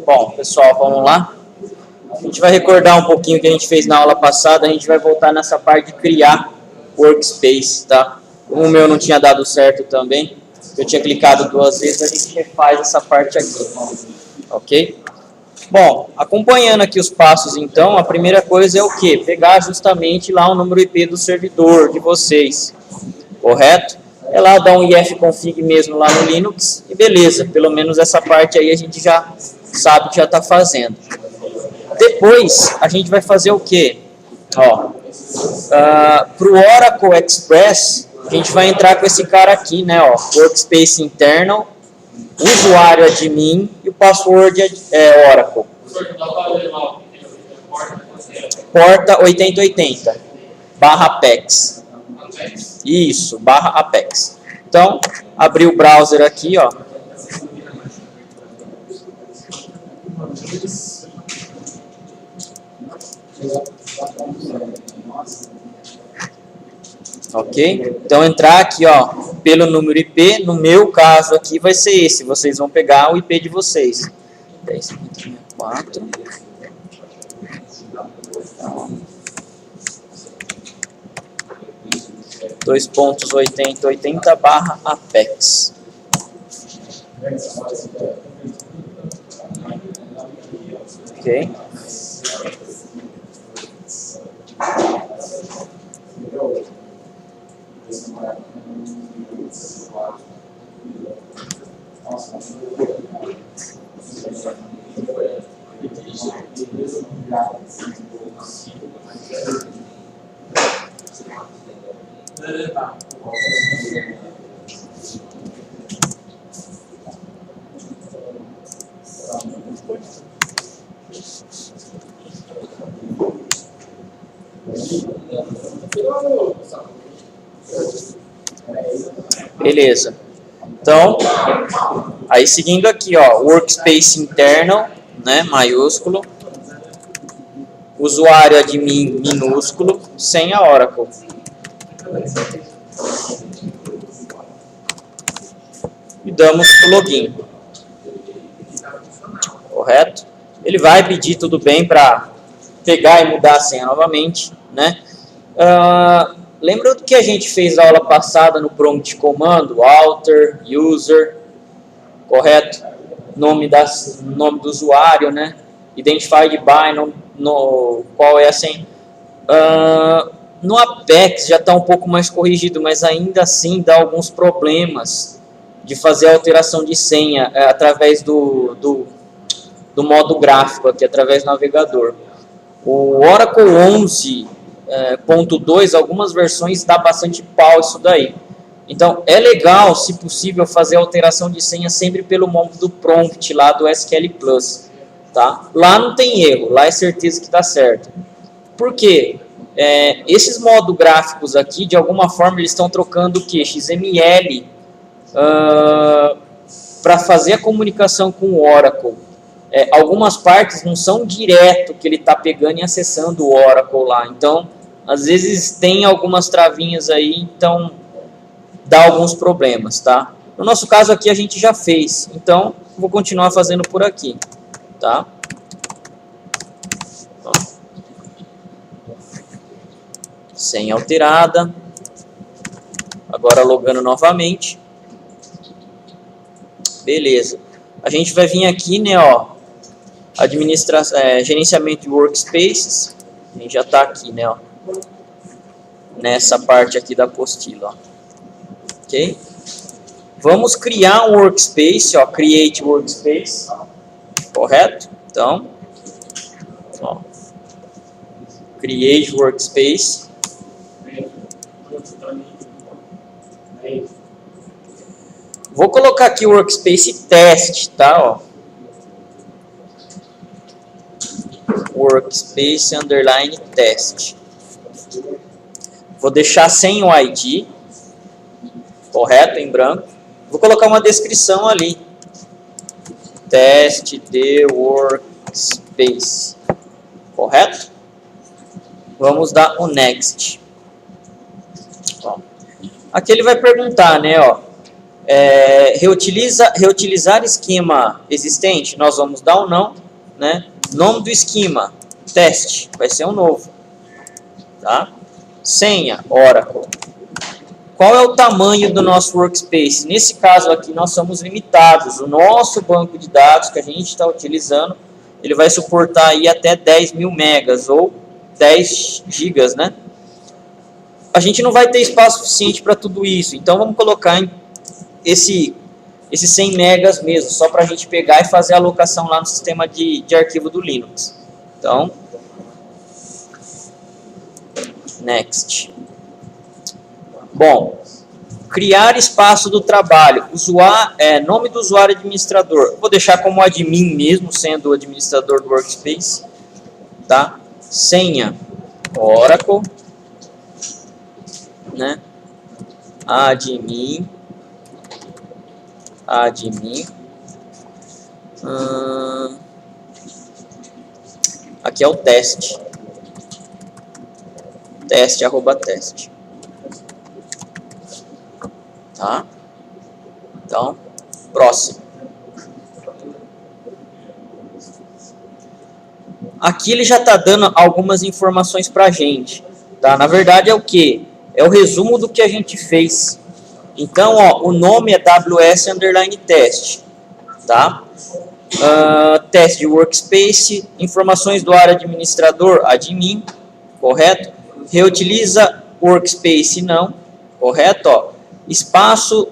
Bom, pessoal, vamos lá. A gente vai recordar um pouquinho o que a gente fez na aula passada. A gente vai voltar nessa parte de criar workspace, tá? Como o meu não tinha dado certo também, eu tinha clicado 2 vezes, a gente refaz essa parte aqui, ok? Bom, acompanhando aqui os passos, então, a primeira coisa é o quê? Pegar justamente lá o número IP do servidor de vocês, correto? É lá dar um ifconfig mesmo lá no Linux e beleza, pelo menos essa parte aí a gente já sabe que já está fazendo. Depois, a gente vai fazer o quê? Ó, para o Oracle Express, a gente vai entrar com esse cara aqui, né? Ó, Workspace Internal, usuário admin e o password é Oracle. Porta 8080 barra Apex. Isso, barra Apex. Então, abrir o browser aqui, ó. Ok? Então, entrar aqui, ó, pelo número IP, no meu caso aqui vai ser esse, vocês vão pegar o IP de vocês. 10.4. Então, 2.8080 barra Apex. Ok? Beleza. Então, aí seguindo aqui, ó, Workspace Internal, né, maiúsculo, usuário admin minúsculo, senha Oracle. E damos o login. Correto? Ele vai pedir tudo bem para pegar e mudar a senha novamente, né? Lembra do que a gente fez na aula passada no prompt de comando? Alter, user, correto? Nome do usuário, né? Identified by, qual é a senha? No Apex já está um pouco mais corrigido, mas ainda assim dá alguns problemas de fazer a alteração de senha através do modo gráfico aqui, através do navegador. O Oracle 11.2, algumas versões dá bastante pau isso daí. Então, é legal, se possível, fazer a alteração de senha sempre pelo modo prompt lá do SQL Plus. Tá? Lá não tem erro, lá é certeza que está certo. Por quê? Esses modos gráficos aqui, de alguma forma, eles estão trocando o quê? XML para fazer a comunicação com o Oracle. Algumas partes não são direto que ele está pegando e acessando o Oracle lá. Então, às vezes tem algumas travinhas aí, então dá alguns problemas, tá? No nosso caso aqui a gente já fez, então vou continuar fazendo por aqui, tá? Senha alterada. Agora logando novamente. Beleza. A gente vai vir aqui, né, ó, gerenciamento de workspaces. A gente já está aqui, né, ó, nessa parte aqui da apostila, ó. Ok? Vamos criar um workspace, ó, create workspace, correto? Então, ó, create workspace. Vou colocar aqui o workspace test, tá, ó. Workspace underline test. Vou deixar sem o ID, correto, em branco. Vou colocar uma descrição ali. Test de workspace, correto? Vamos dar o next. Bom, Aqui ele vai perguntar, né, ó, reutilizar esquema existente, nós vamos dar ou não, né? Nome do esquema, teste, vai ser um novo, tá? Senha, Oracle. Qual é o tamanho do nosso workspace? Nesse caso aqui, nós somos limitados. O nosso banco de dados que a gente está utilizando, ele vai suportar aí até 10.000 megas ou 10 gigas, né? A gente não vai ter espaço suficiente para tudo isso, então vamos colocar em esse 100 megas mesmo, só para a gente pegar e fazer a alocação lá no sistema de arquivo do Linux. Então, next. Bom, criar espaço do trabalho, nome do usuário administrador, vou deixar como admin mesmo, sendo o administrador do workspace, tá? Senha, Oracle, né? Admin, aqui é o teste, teste. Tá? Então, próximo. Aqui ele já está dando algumas informações para a gente, tá? Na verdade é o que? É o resumo do que a gente fez. Então, ó, o nome é ws_test, tá? Teste de workspace, informações do área administrador, admin, correto? Reutiliza workspace, não, correto? Ó, espaço,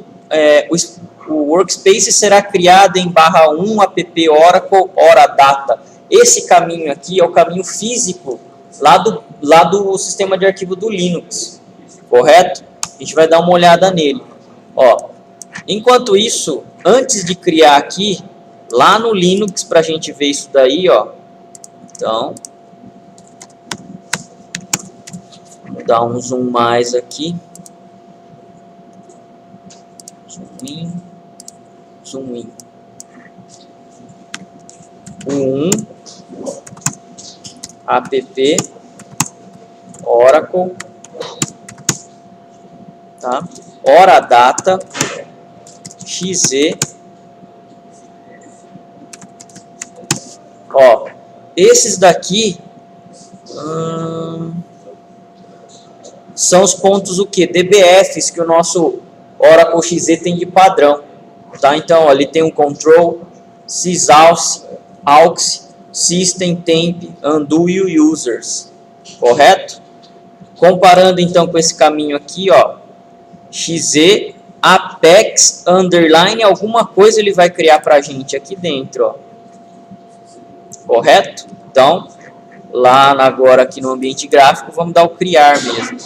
o workspace será criado em /1 app Oracle hora data. Esse caminho aqui é o caminho físico lá do sistema de arquivo do Linux, correto? A gente vai dar uma olhada nele. Ó, enquanto isso, antes de criar aqui, lá no Linux, para a gente ver isso daí, ó. Então, vou dar um zoom mais aqui. Zoom in. App Oracle, tá? Hora data XZ. Ó, esses daqui são os pontos o que? DBFs que o nosso Oracle XZ tem de padrão, tá? Então, ó, ele tem um control, sysaux, aux, system, temp, undo e users, correto? Comparando então com esse caminho aqui, ó, XZ, apex, underline, alguma coisa ele vai criar pra gente aqui dentro, ó. Correto? Então, lá agora aqui no ambiente gráfico, vamos dar o criar mesmo.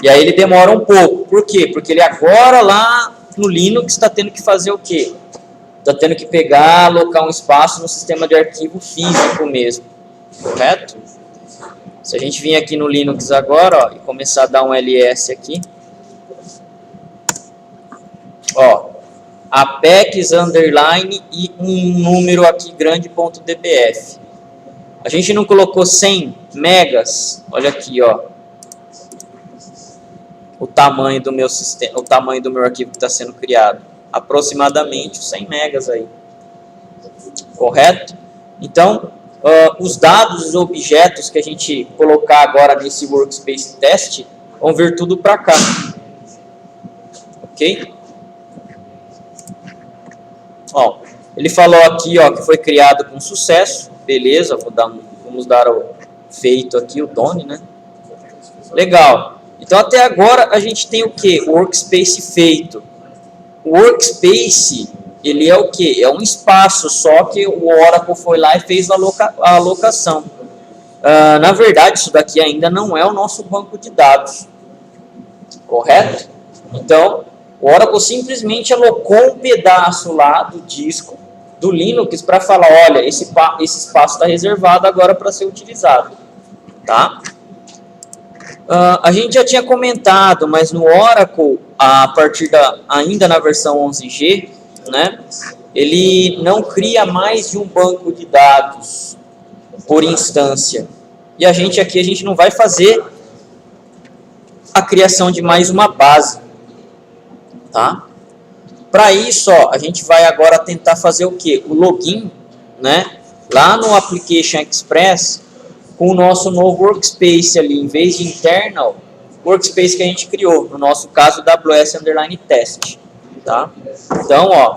E aí ele demora um pouco. Por quê? Porque ele agora lá no Linux está tendo que fazer o quê? Está tendo que pegar, alocar um espaço no sistema de arquivo físico mesmo. Correto? Se a gente vir aqui no Linux agora, ó, e começar a dar um ls aqui. Ó, apex, underline e um número aqui grande, ponto .dbf. A gente não colocou 100 megas, olha aqui, ó. O tamanho do meu sistema, o tamanho do meu arquivo que está sendo criado. Aproximadamente 100 megas aí. Correto? Então, os dados, os objetos que a gente colocar agora nesse workspace test, vão vir tudo para cá. Ok? Ó, ele falou aqui, ó, que foi criado com sucesso. Beleza, vamos dar o feito aqui, o done, né? Legal. Então, até agora, a gente tem o que? O workspace feito. O workspace, ele é o que? É um espaço, só que o Oracle foi lá e fez a alocação. Na verdade, isso daqui ainda não é o nosso banco de dados. Correto? Então, o Oracle simplesmente alocou um pedaço lá do disco do Linux para falar, olha, esse espaço está reservado agora para ser utilizado. Tá? A gente já tinha comentado, mas no Oracle, a partir ainda na versão 11G, né, ele não cria mais de um banco de dados por instância. E a gente aqui, a gente não vai fazer a criação de mais uma base, tá? Para isso, ó, a gente vai agora tentar fazer o quê? O login, né? Lá no Application Express, com o nosso novo workspace ali, em vez de internal, workspace que a gente criou, no nosso caso, ws_test, tá? Então, ó,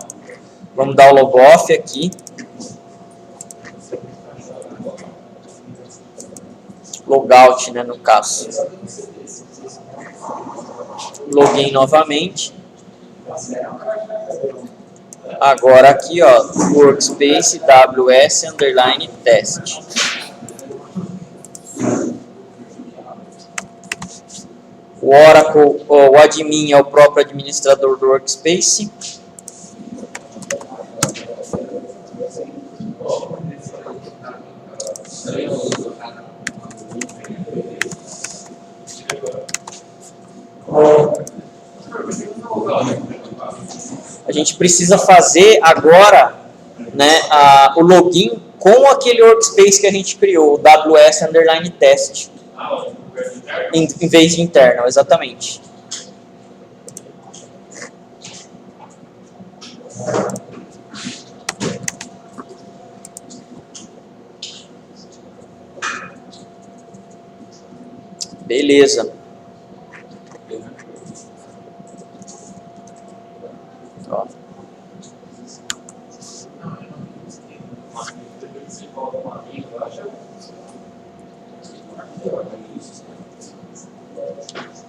vamos dar o logoff aqui. Logout, né, no caso. Login novamente. Agora aqui, ó, workspace ws_test. O Oracle, o admin é o próprio administrador do workspace. A gente precisa fazer agora, né, o login com aquele workspace que a gente criou, o ws_test, em vez de internal, exatamente. Beleza. Ó.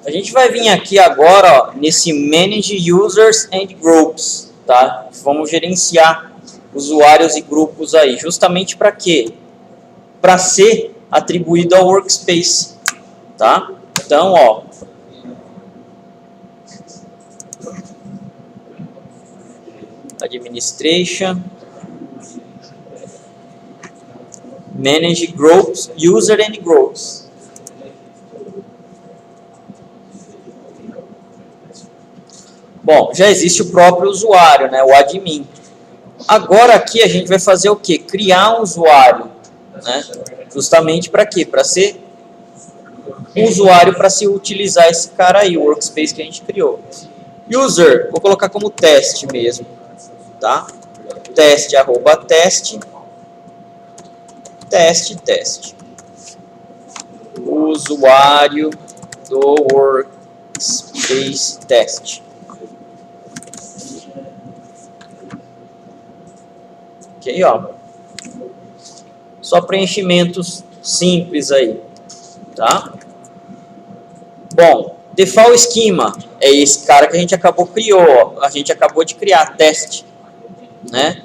A gente vai vir aqui agora, ó, nesse Manage Users and Groups, tá? Vamos gerenciar usuários e grupos aí, justamente para quê? Para ser atribuído ao workspace, tá? Então, ó, Administration, Manage Groups, User and Groups. Bom, já existe o próprio usuário, né, o admin. Agora aqui a gente vai fazer o quê? Criar um usuário, né? Justamente para quê? Para ser um usuário para se utilizar esse cara aí, o workspace que a gente criou. User, vou colocar como teste mesmo, tá? Teste, teste. Usuário do workspace teste. Ok, ó. Só preenchimentos simples aí, tá? Bom, default schema é esse cara que a gente acabou de criar, teste, né?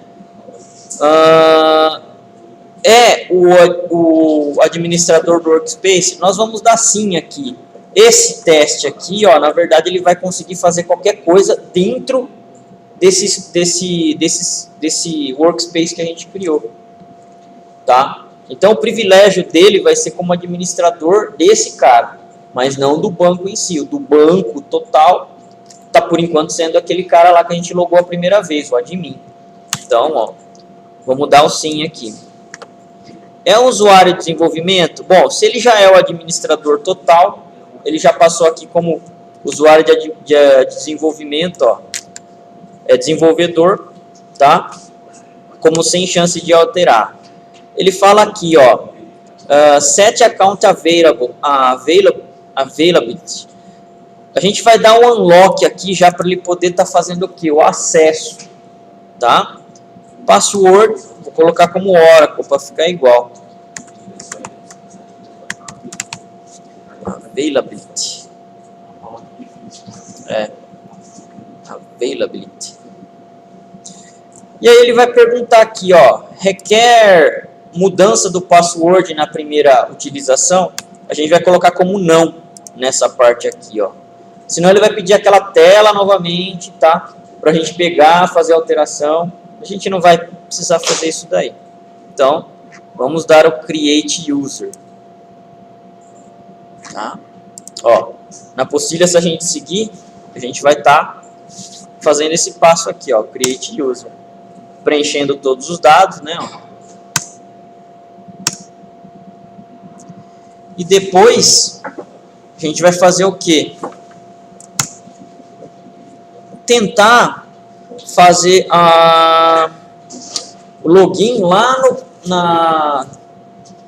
O administrador do workspace, nós vamos dar sim aqui. Esse teste aqui, ó, na verdade ele vai conseguir fazer qualquer coisa dentro desse workspace que a gente criou, tá? Então o privilégio dele vai ser como administrador desse cara, mas não do banco em si. O do banco total tá por enquanto sendo aquele cara lá que a gente logou a primeira vez, o admin. Então, ó, vamos dar o sim aqui. É um usuário de desenvolvimento? Bom, se ele já é o administrador total, ele já passou aqui como usuário de desenvolvimento, ó, é desenvolvedor, tá? Como sem chance de alterar. Ele fala aqui, ó, set account availability. A gente vai dar um unlock aqui já para ele poder estar fazendo o quê? O acesso, tá? Password, vou colocar como Oracle para ficar igual. Availability. Availability. E aí ele vai perguntar aqui, ó, requer mudança do password na primeira utilização? A gente vai colocar como não nessa parte aqui, ó. Senão ele vai pedir aquela tela novamente, tá? Pra gente pegar, fazer a alteração. A gente não vai precisar fazer isso daí. Então, vamos dar o create user. Tá? Ó, na apostila, se a gente seguir, a gente vai estar fazendo esse passo aqui, ó, create user. Preenchendo todos os dados, né, ó. E depois a gente vai fazer o quê? Tentar fazer o login lá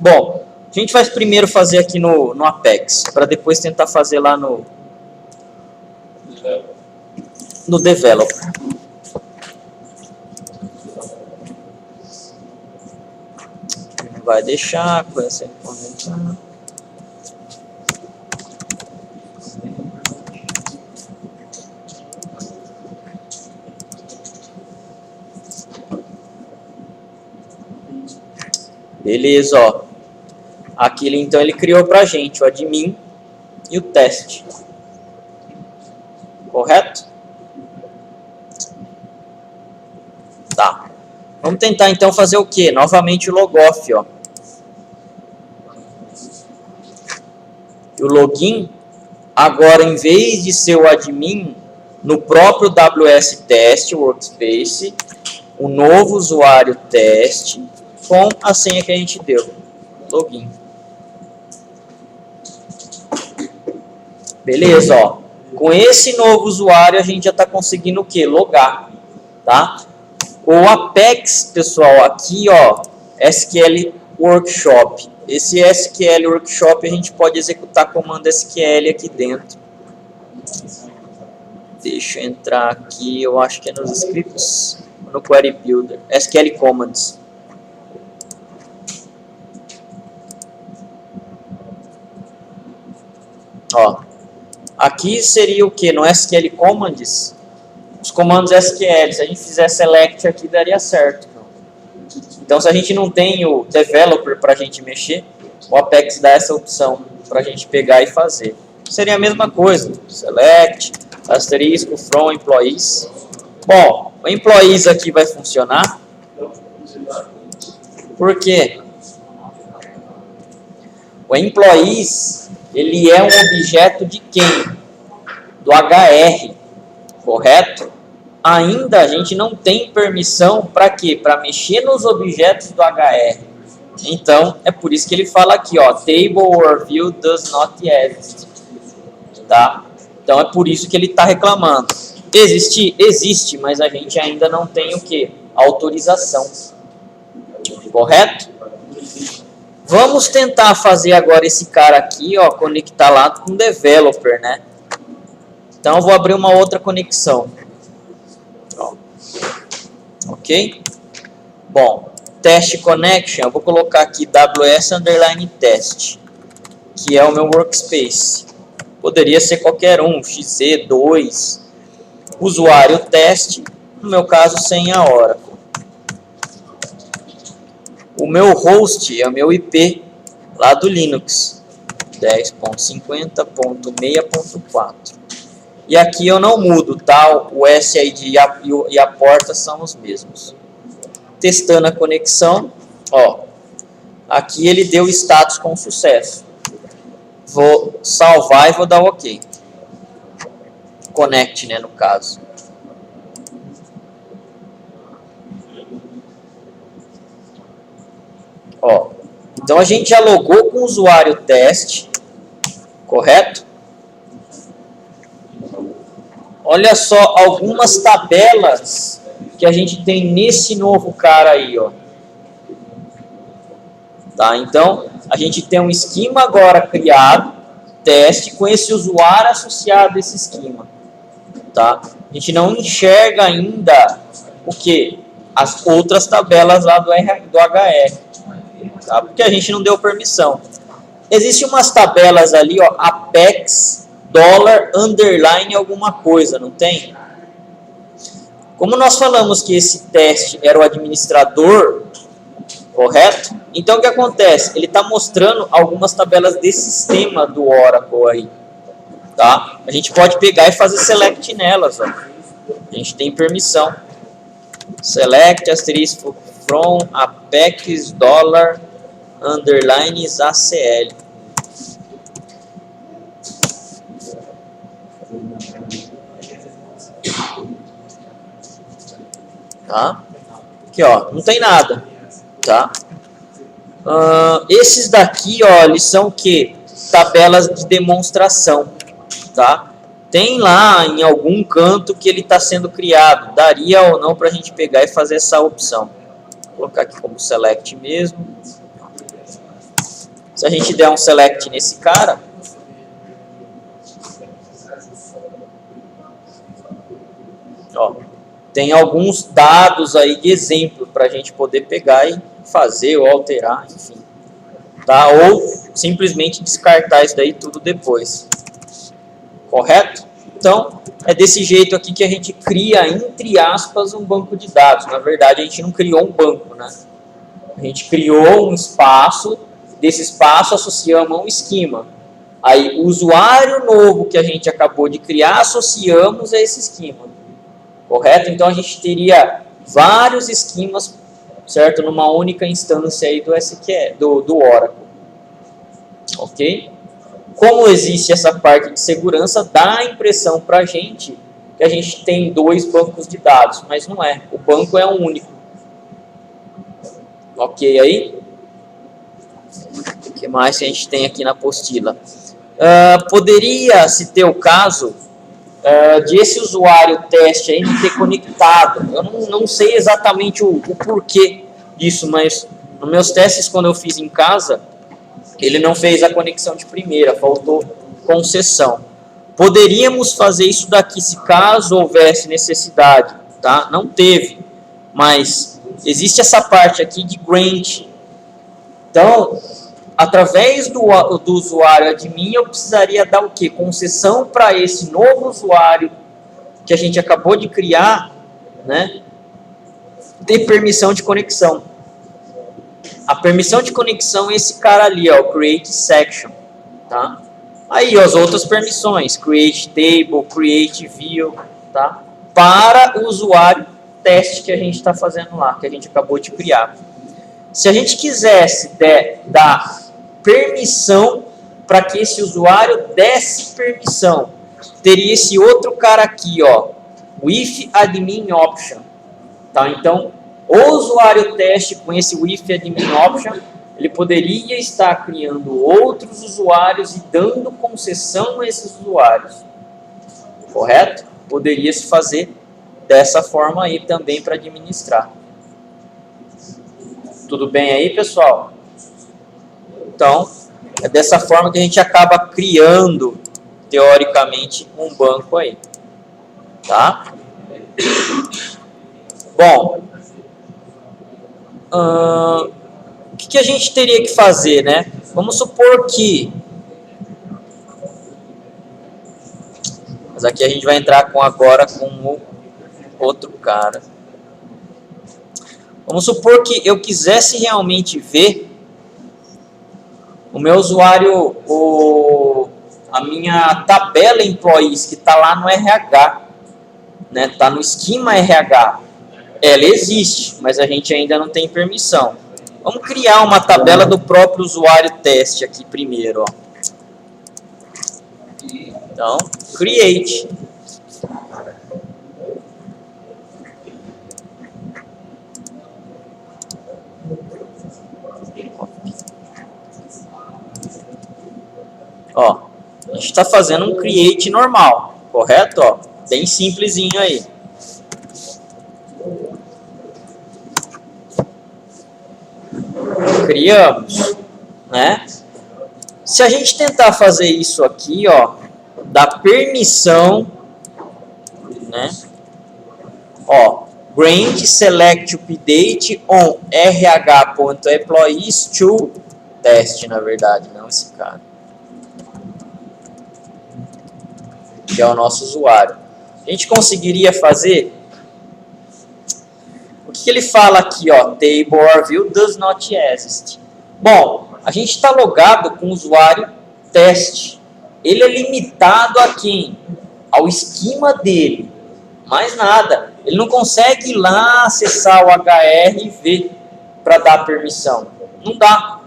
Bom, a gente vai primeiro fazer aqui no Apex, para depois tentar fazer lá no Developer. Vai deixar com essa informação. Beleza, ó. Aquilo então ele criou pra gente o admin e o teste. Correto? Tá. Vamos tentar então fazer o quê? Novamente o logoff, ó. E o login, agora em vez de ser o admin, no próprio WS Test Workspace, o novo usuário teste com a senha que a gente deu. Login. Beleza, ó. Com esse novo usuário a gente já está conseguindo o quê? Logar, tá? O Apex, pessoal, aqui, ó, SQL Workshop. Esse SQL Workshop a gente pode executar comando SQL aqui dentro. Deixa eu entrar aqui, eu acho que é nos scripts, no Query Builder, SQL Commands. Ó, aqui seria o que? No SQL Commands, os comandos SQL, se a gente fizer select aqui daria certo. Então se a gente não tem o developer para a gente mexer, o Apex dá essa opção para a gente pegar e fazer. Seria a mesma coisa, select, asterisco, from employees. Bom, o employees aqui vai funcionar. Por quê? O employees, ele é um objeto de quem? Do HR, correto? Ainda a gente não tem permissão para quê? Para mexer nos objetos do HR. Então, é por isso que ele fala aqui, ó, table or view does not exist. Tá? Então, é por isso que ele está reclamando. Existir? Existe, mas a gente ainda não tem o quê? Autorização. Correto? Vamos tentar fazer agora esse cara aqui, ó, conectar lá com o developer, né? Então, eu vou abrir uma outra conexão. Ó. Ok? Bom, test connection, eu vou colocar aqui ws_test, que é o meu workspace. Poderia ser qualquer um, XC2, usuário teste, no meu caso senha Oracle. O meu host é o meu IP lá do Linux, 10.50.6.4. E aqui eu não mudo, tá? O SID e a porta são os mesmos. Testando a conexão, ó, aqui ele deu status com sucesso. Vou salvar e vou dar OK. Connect, né, no caso. Ó, então a gente já logou com o usuário teste, correto? Olha só algumas tabelas que a gente tem nesse novo cara aí, ó. Tá? Então, a gente tem um esquema agora criado, teste, com esse usuário associado a esse esquema. Tá? A gente não enxerga ainda o que? As outras tabelas lá do HR. Tá? Porque a gente não deu permissão. Existem umas tabelas ali, ó, Apex, $, underline alguma coisa, não tem? Como nós falamos que esse teste era o administrador, correto? Então o que acontece? Ele está mostrando algumas tabelas de sistema do Oracle aí. Tá? A gente pode pegar e fazer select nelas. Ó. A gente tem permissão. Select asterisco from Apex $, underline ACL. Tá? Aqui, ó, não tem nada, tá? Esses daqui, ó, eles são o quê? tabelas de demonstração, tá? Tem lá em algum canto que ele está sendo criado. Daria ou não para a gente pegar e fazer essa opção. Vou colocar aqui como select mesmo. Se a gente der um select nesse cara, ó, tem alguns dados aí de exemplo para a gente poder pegar e fazer ou alterar, enfim. Tá? Ou simplesmente descartar isso daí tudo depois. Correto? Então, é desse jeito aqui que a gente cria, entre aspas, um banco de dados. Na verdade, a gente não criou um banco, né? A gente criou um espaço, desse espaço associamos a um esquema. Aí, o usuário novo que a gente acabou de criar, associamos a esse esquema. Correto? Então, a gente teria vários esquemas, certo? Numa única instância aí do SQL, do Oracle. Ok? Como existe essa parte de segurança, dá a impressão para a gente que a gente tem dois bancos de dados, mas não é. O banco é um único. Ok aí? O que mais que a gente tem aqui na apostila? Poderia-se ter o caso de esse usuário teste aí não ter conectado. Eu não sei exatamente o porquê disso, mas nos meus testes, quando eu fiz em casa, ele não fez a conexão de primeira, faltou concessão. Poderíamos fazer isso daqui se caso houvesse necessidade, tá? Não teve, mas existe essa parte aqui de grant. Então, através do usuário admin, eu precisaria dar o quê? Concessão para esse novo usuário que a gente acabou de criar, né? Ter permissão de conexão. A permissão de conexão é esse cara ali, ó, create section, tá? Aí, ó, as outras permissões, create table, create view, tá? Para o usuário teste que a gente está fazendo lá, que a gente acabou de criar. Se a gente quisesse dar permissão para que esse usuário desse permissão, teria esse outro cara aqui, ó, with admin option, tá? Então, o usuário teste com esse with admin option, ele poderia estar criando outros usuários e dando concessão a esses usuários. Correto? Poderia se fazer dessa forma aí também para administrar. Tudo bem aí, pessoal? Então, é dessa forma que a gente acaba criando, teoricamente, um banco aí. Tá? Bom, o que a gente teria que fazer, né? Vamos supor que... Mas aqui a gente vai entrar agora com o outro cara. Vamos supor que eu quisesse realmente ver o meu usuário, a minha tabela employees, que está lá no RH, né? Está no esquema RH. Ela existe, mas a gente ainda não tem permissão. Vamos criar uma tabela do próprio usuário teste aqui primeiro, ó. Então, create. Ó, a gente está fazendo um create normal, correto? Ó, bem simplesinho aí. Criamos, né? Se a gente tentar fazer isso aqui, ó, dá permissão, né? Ó, grant select update on rh.employees to test, na verdade, não esse cara. Que é o nosso usuário. A gente conseguiria fazer... O que ele fala aqui, ó? Table or view does not exist. Bom, a gente está logado com o usuário teste. Ele é limitado a quem? Ao esquema dele. Mais nada. Ele não consegue ir lá acessar o HR e ver para dar permissão. Não dá.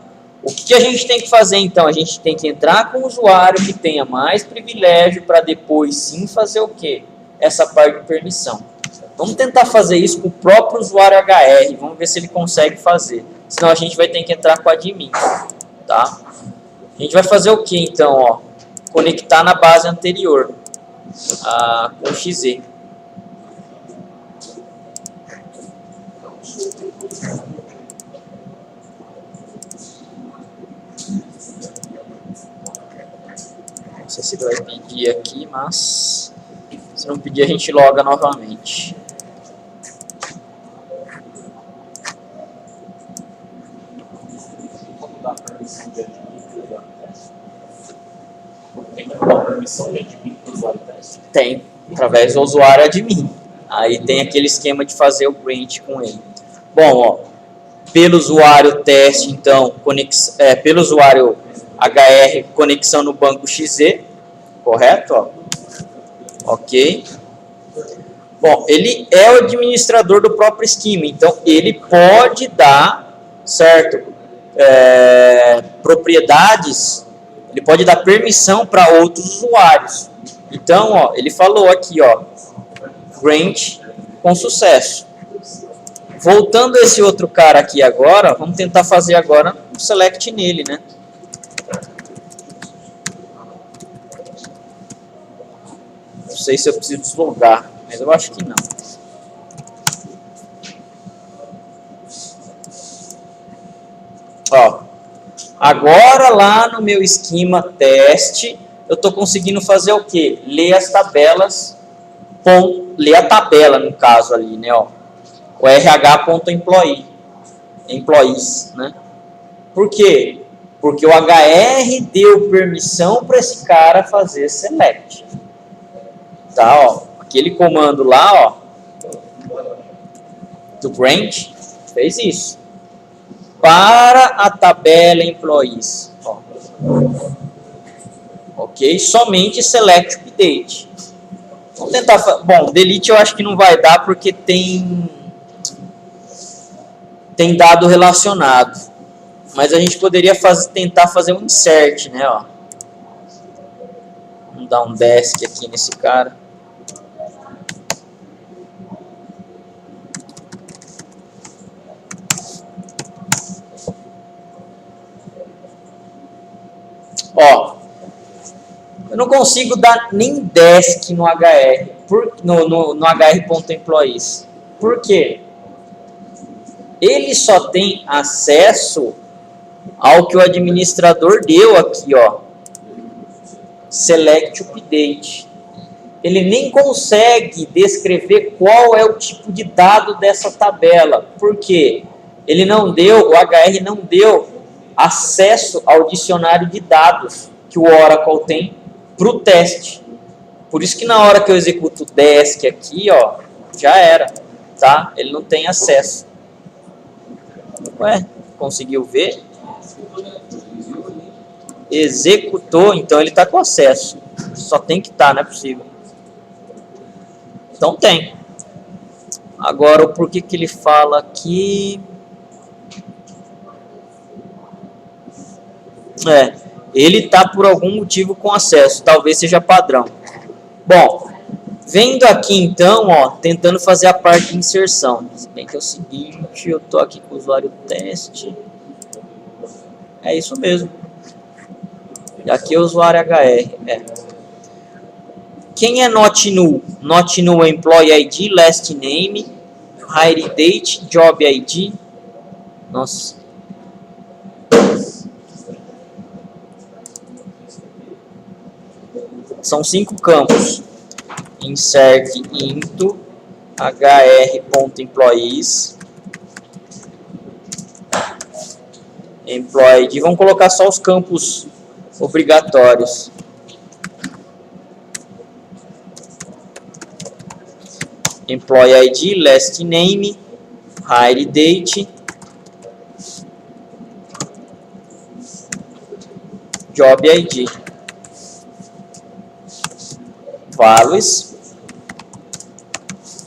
O que a gente tem que fazer então? A gente tem que entrar com o usuário que tenha mais privilégio para depois sim fazer o quê? Essa parte de permissão. Vamos tentar fazer isso com o próprio usuário HR. Vamos ver se ele consegue fazer. Senão a gente vai ter que entrar com o admin. Tá? A A gente vai fazer o que então? Ó, conectar na base anterior com o XZ. Não sei se ele vai pedir aqui, mas se não pedir a gente loga novamente. Tem que dar permissão de admin para o usuário teste? Tem, através do usuário admin. Aí tem aquele esquema de fazer o grant com ele. Bom, ó, pelo usuário teste, então, pelo usuário HR, conexão no banco XZ, correto? Ó. Ok. Bom, ele é o administrador do próprio esquema, então ele pode dar, certo, propriedades, ele pode dar permissão para outros usuários. Então, ó, ele falou aqui, ó, grant com sucesso. Voltando a esse outro cara aqui agora, vamos tentar fazer agora um select nele, né? Não sei se eu preciso deslogar, mas eu acho que não. Ó, agora lá no meu esquema teste, eu estou conseguindo fazer o quê? Ler as tabelas, ler a tabela no caso ali, né? Ó, o rh.employee, employees, né? Por quê? Porque o HR deu permissão para esse cara fazer select. Tá, ó, aquele comando lá, ó, do grant, fez isso. Para a tabela employees, ó. Ok? Somente select update. Vamos tentar, bom, delete eu acho que não vai dar porque tem dado relacionado, mas a gente poderia tentar fazer um insert, né, ó. Vamos dar um desk aqui nesse cara. Ó, eu não consigo dar nem desk no HR, no hr.employees. Por quê? Ele só tem acesso ao que o administrador deu aqui, ó. Select update. Ele nem consegue descrever qual é o tipo de dado dessa tabela. Por quê? Ele não deu, o HR não deu acesso ao dicionário de dados que o Oracle tem para o teste. Por isso que na hora que eu executo o desk aqui, ó, já era, tá? Ele não tem acesso. Ué, conseguiu ver? Executou, então ele está com acesso. Só tem que estar, não é possível. Então tem. Agora, o porquê que ele fala aqui... ele está por algum motivo com acesso, talvez seja padrão. Bom, vendo aqui então, ó, tentando fazer a parte de inserção. Se bem que é o seguinte, eu tô aqui com o usuário teste. É isso mesmo. E aqui é o usuário HR. Quem é not null? Not null é employee ID, last name, hire date, job ID. Nossa. São 5 campos. Insert into hr.employees. Employee ID. Vamos colocar só os campos obrigatórios. Employee ID, last name, hire date, job ID.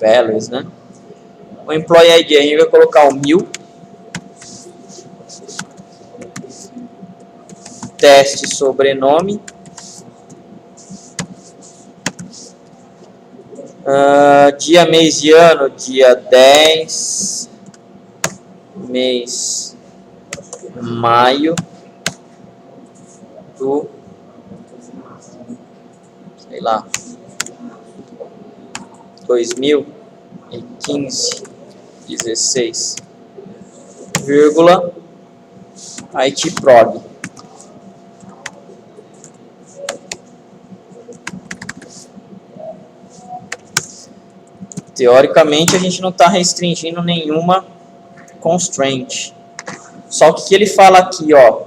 Values, né? O employee ID a gente vai colocar o 1000. Teste sobrenome. Dia, mês e ano, dia 10, mês, maio. do, sei lá, 2015, 16, vírgula, ITprog. Teoricamente, a gente não está restringindo nenhuma constraint. Só que ele fala aqui, ó,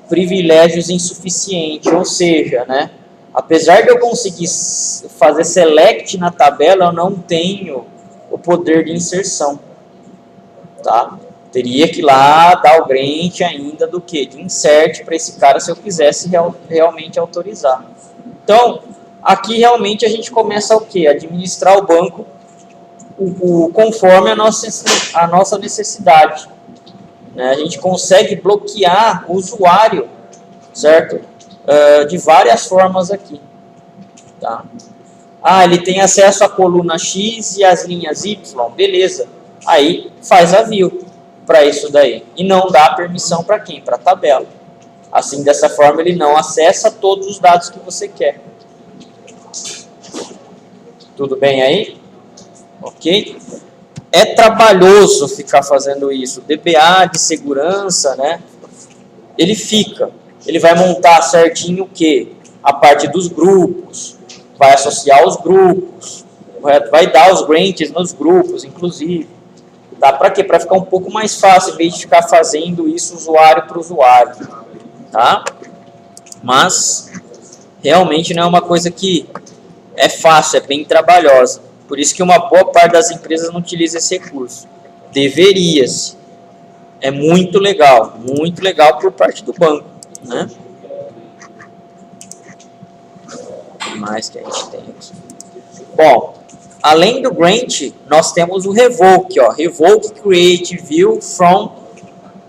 privilégios insuficientes, ou seja, né, apesar de eu conseguir fazer select na tabela, eu não tenho o poder de inserção, tá? Teria que ir lá dar o grant ainda do que? De insert para esse cara se eu quisesse realmente autorizar. Então, aqui realmente a gente começa o que? Administrar o banco conforme a nossa necessidade. Né? A gente consegue bloquear o usuário, certo? De várias formas aqui. Tá? Ah, ele tem acesso à coluna X e às linhas Y, beleza. Aí faz a view para isso daí. E não dá permissão para quem? Para a tabela. Assim, dessa forma, ele não acessa todos os dados que você quer. Tudo bem aí? Ok? É trabalhoso ficar fazendo isso. DBA de segurança, né? Ele vai montar certinho o quê? A parte dos grupos, vai associar os grupos, vai dar os grants nos grupos, inclusive. Tá? Para quê? Para ficar um pouco mais fácil, em vez de ficar fazendo isso usuário para usuário. Tá? Mas, realmente não é uma coisa que é fácil, é bem trabalhosa. Por isso que uma boa parte das empresas não utiliza esse recurso. Deveria-se. É muito legal por parte do banco. Né? O que mais que a gente tem aqui? Bom, além do grant, nós temos o revoke. Ó, revoke create view from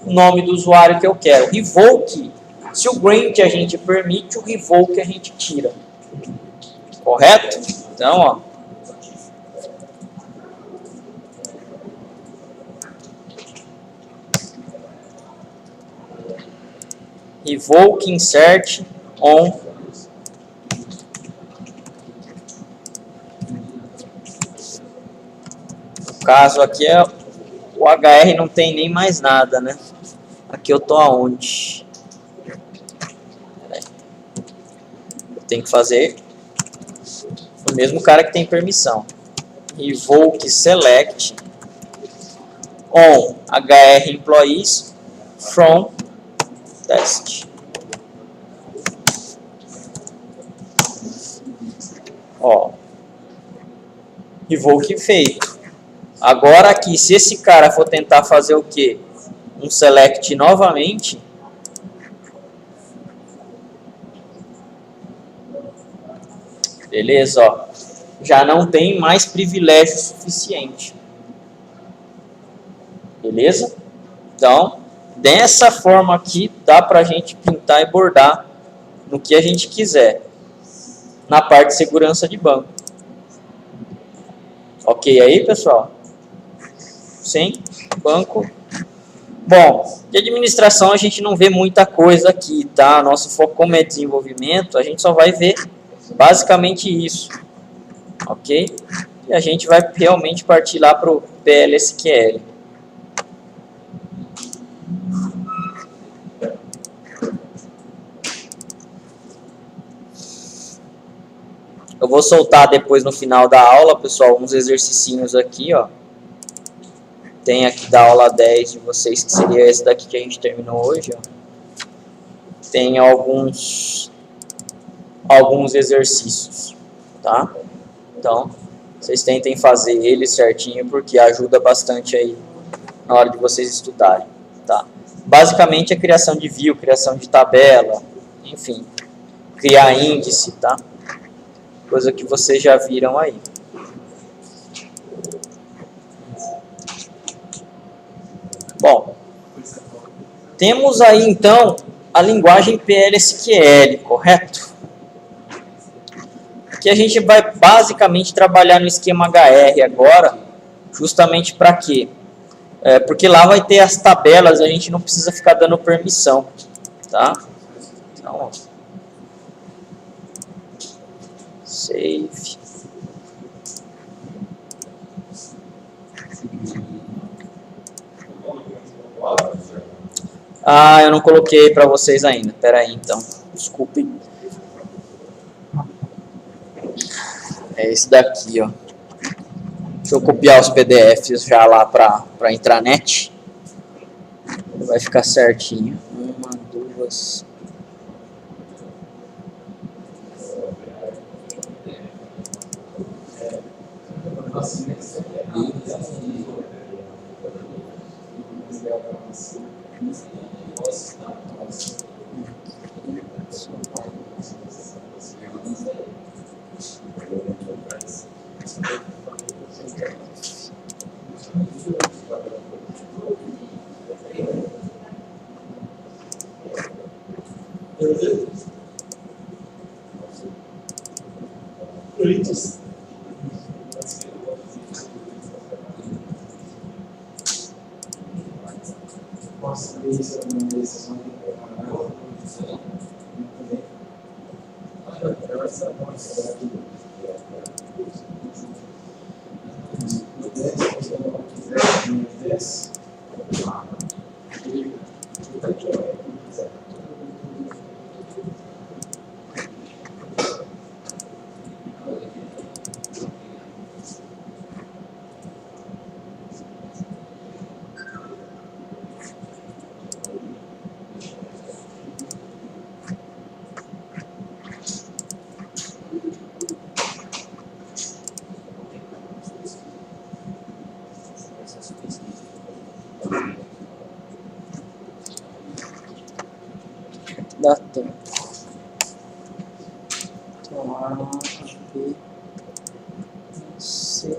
o nome do usuário que eu quero. Revoke, se o grant a gente permite, o revoke a gente tira. Correto? Então, ó. Revoke insert on no caso aqui é o HR, não tem nem mais nada, né? Aqui eu tô aonde? Eu tenho que fazer o mesmo cara que tem permissão. Revoke select on HR employees from test. Ó, revoke feito. Agora aqui, se esse cara for tentar fazer o que? Um select novamente, beleza, ó, já não tem mais privilégio suficiente. Beleza? Então, dessa forma aqui, dá pra gente pintar e bordar no que a gente quiser. Na parte de segurança de banco. Ok aí, pessoal? Sim, banco. Bom, de administração a gente não vê muita coisa aqui, tá? Nosso foco como é desenvolvimento, a gente só vai ver basicamente isso. Ok? E a gente vai realmente partir lá para o PLSQL. Eu vou soltar depois no final da aula, pessoal, uns exercicinhos aqui, ó. Tem aqui da aula 10 de vocês, que seria esse daqui que a gente terminou hoje, ó. Tem alguns exercícios, tá? Então, vocês tentem fazer eles certinho, porque ajuda bastante aí na hora de vocês estudarem, tá? Basicamente é criação de view, criação de tabela, enfim, criar índice, tá? Coisa que vocês já viram aí. Bom, temos aí então a linguagem PLSQL, correto? Aqui a gente vai basicamente trabalhar no esquema HR agora, justamente para quê? Porque lá vai ter as tabelas, a gente não precisa ficar dando permissão, tá? Então, ó. Save. Ah, eu não coloquei para vocês ainda. Pera aí, então. Desculpem. É esse daqui, ó. Deixa eu copiar os PDFs já lá para a intranet. Vai ficar certinho. 1, 2. Data. Então, A, B, C.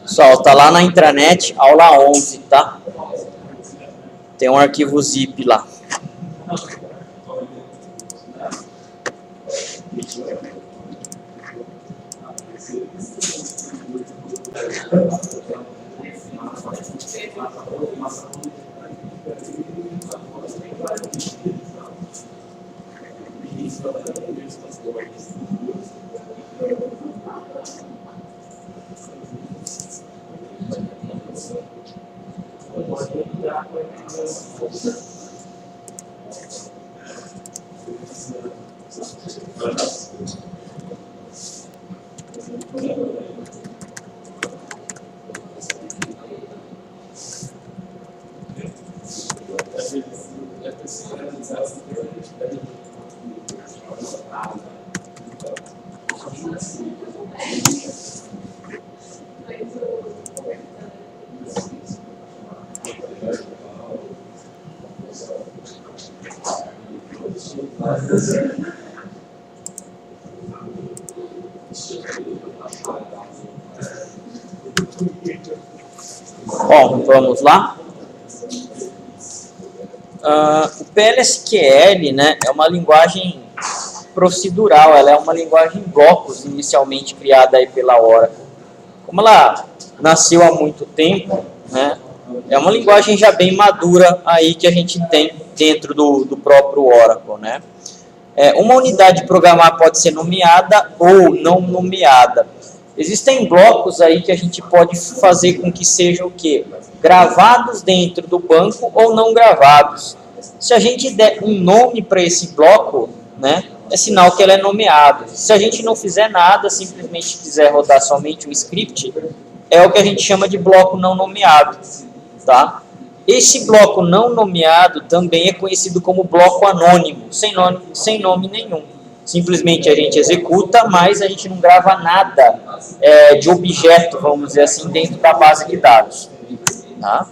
Pessoal, tá lá na intranet, aula 11, tá? Tem um arquivo zip lá. Bom, vamos lá. O PLSQL, né, é uma linguagem procedural, ela é uma linguagem em blocos inicialmente criada aí pela Oracle. Como ela nasceu há muito tempo, né, é uma linguagem já bem madura aí que a gente tem dentro do próprio Oracle, né. Uma unidade de programar pode ser nomeada ou não nomeada. Existem blocos aí que a gente pode fazer com que sejam o quê? Gravados dentro do banco ou não gravados. Se a gente der um nome para esse bloco, né, é sinal que ele é nomeado. Se a gente não fizer nada, simplesmente quiser rodar somente um script, é o que a gente chama de bloco não nomeado. Tá? Esse bloco não nomeado também é conhecido como bloco anônimo, sem nome nenhum. Simplesmente a gente executa, mas a gente não grava nada de objeto, vamos dizer assim, dentro da base de dados. Tá?